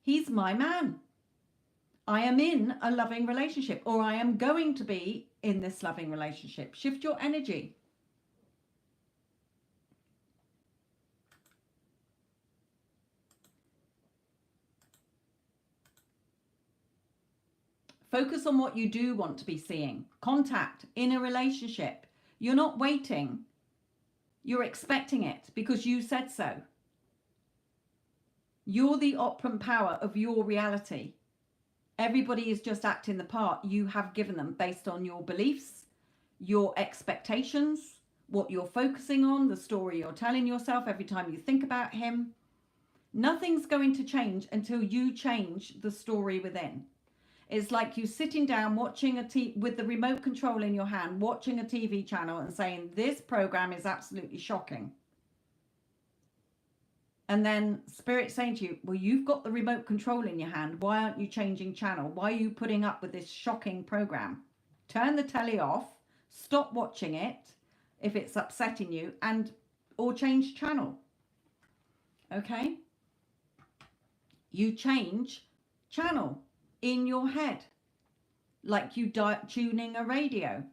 He's my man. I am in a loving relationship, or I am going to be in this loving relationship. Shift your energy. Focus on what you do want to be seeing. Contact in a relationship. You're not waiting. You're expecting it because you said so. You're the operant power of your reality. Everybody is just acting the part you have given them based on your beliefs, your expectations, what you're focusing on, the story you're telling yourself every time you think about him. Nothing's going to change until you change the story within. It's like you sitting down watching with the remote control in your hand, watching a TV channel and saying, this program is absolutely shocking. And then Spirit saying to you, well, you've got the remote control in your hand. Why aren't you changing channel? Why are you putting up with this shocking program? Turn the telly off, stop watching it if it's upsetting you, or change channel. Okay? You change channel in your head, like you tuning a radio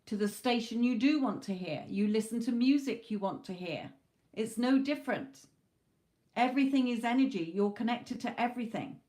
to the station you do want to hear. You listen to music you want to hear. It's no different. Everything is energy. You're connected to everything.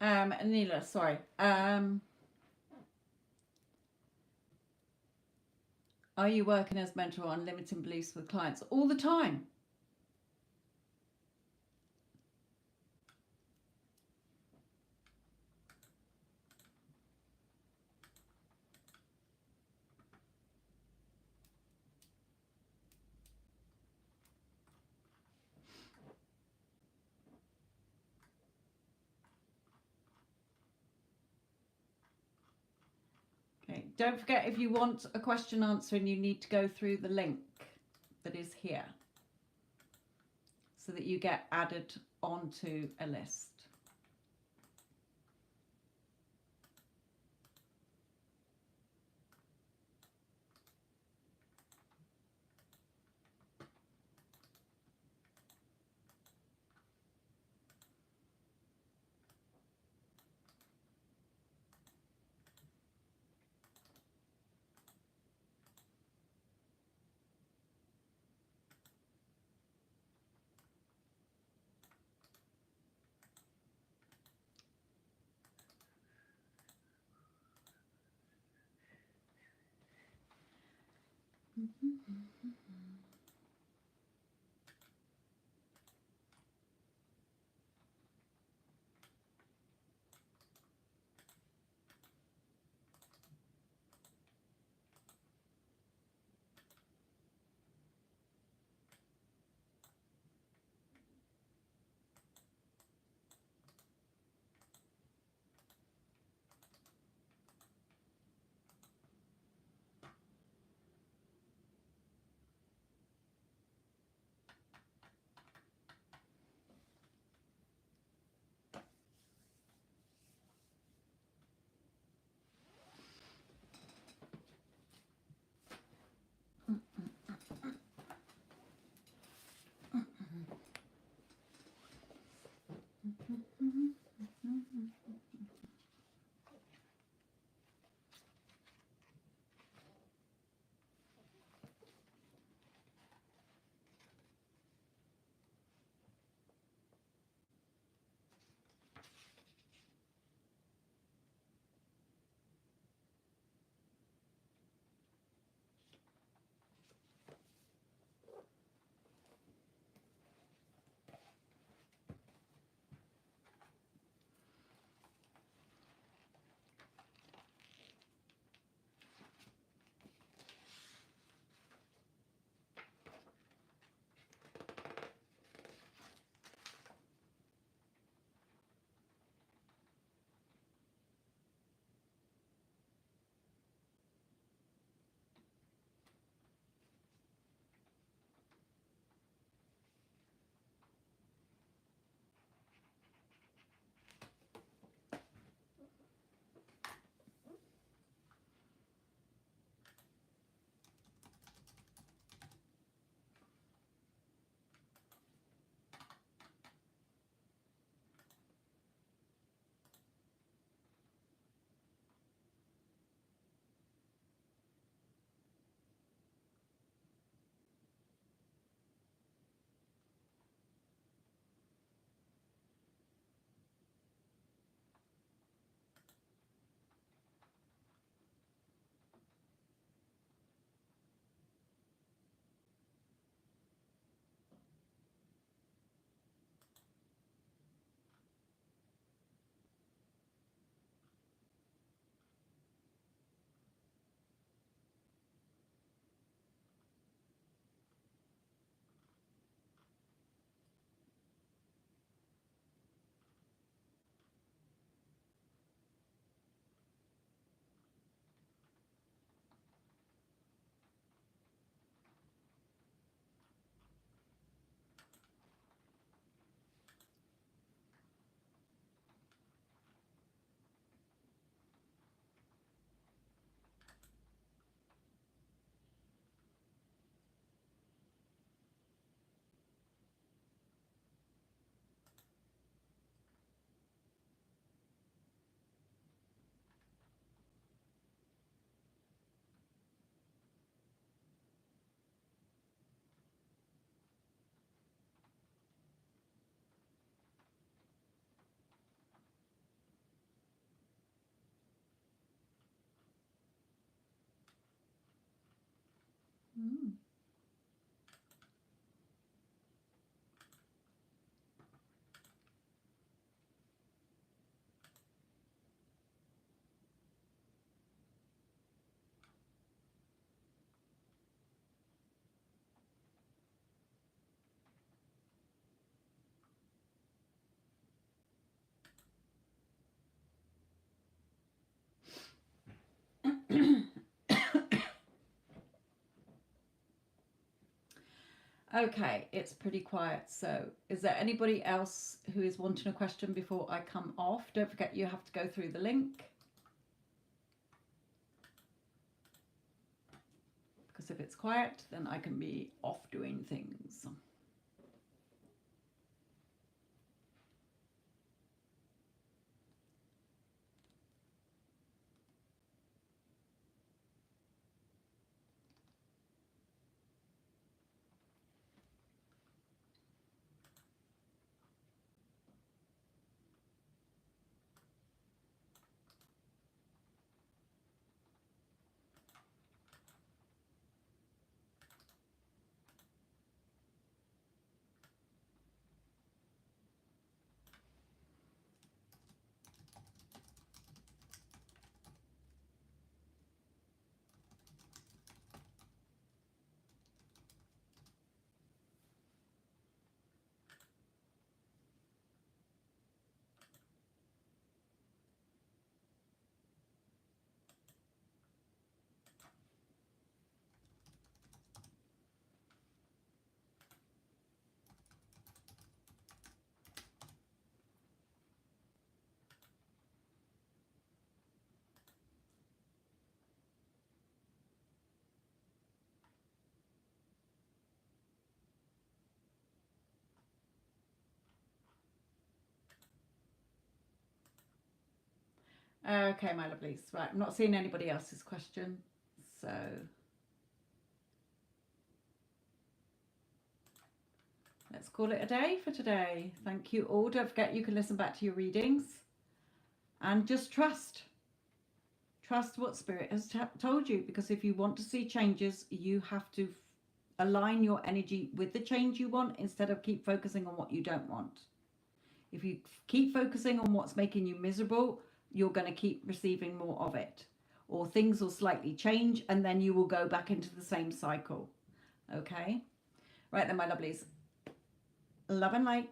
Anila, sorry. Are you working as mentor on limiting beliefs with clients all the time? Okay. Don't forget, if you want a question answering, you need to go through the link that is here so that you get added onto a list. Mm. Okay, it's pretty quiet. So is there anybody else who is wanting a question before I come off? Don't forget you have to go through the link. Because if it's quiet, then I can be off doing things. Okay, my lovelies. Right, I'm not seeing anybody else's question. So let's call it a day for today. Thank you all. Don't forget you can listen back to your readings. And just trust. Trust what Spirit has told you. Because if you want to see changes, you have to align your energy with the change you want instead of keep focusing on what you don't want. If you keep focusing on what's making you miserable, you're going to keep receiving more of it. Or things will slightly change and then you will go back into the same cycle. Okay? Right then, my lovelies. Love and light.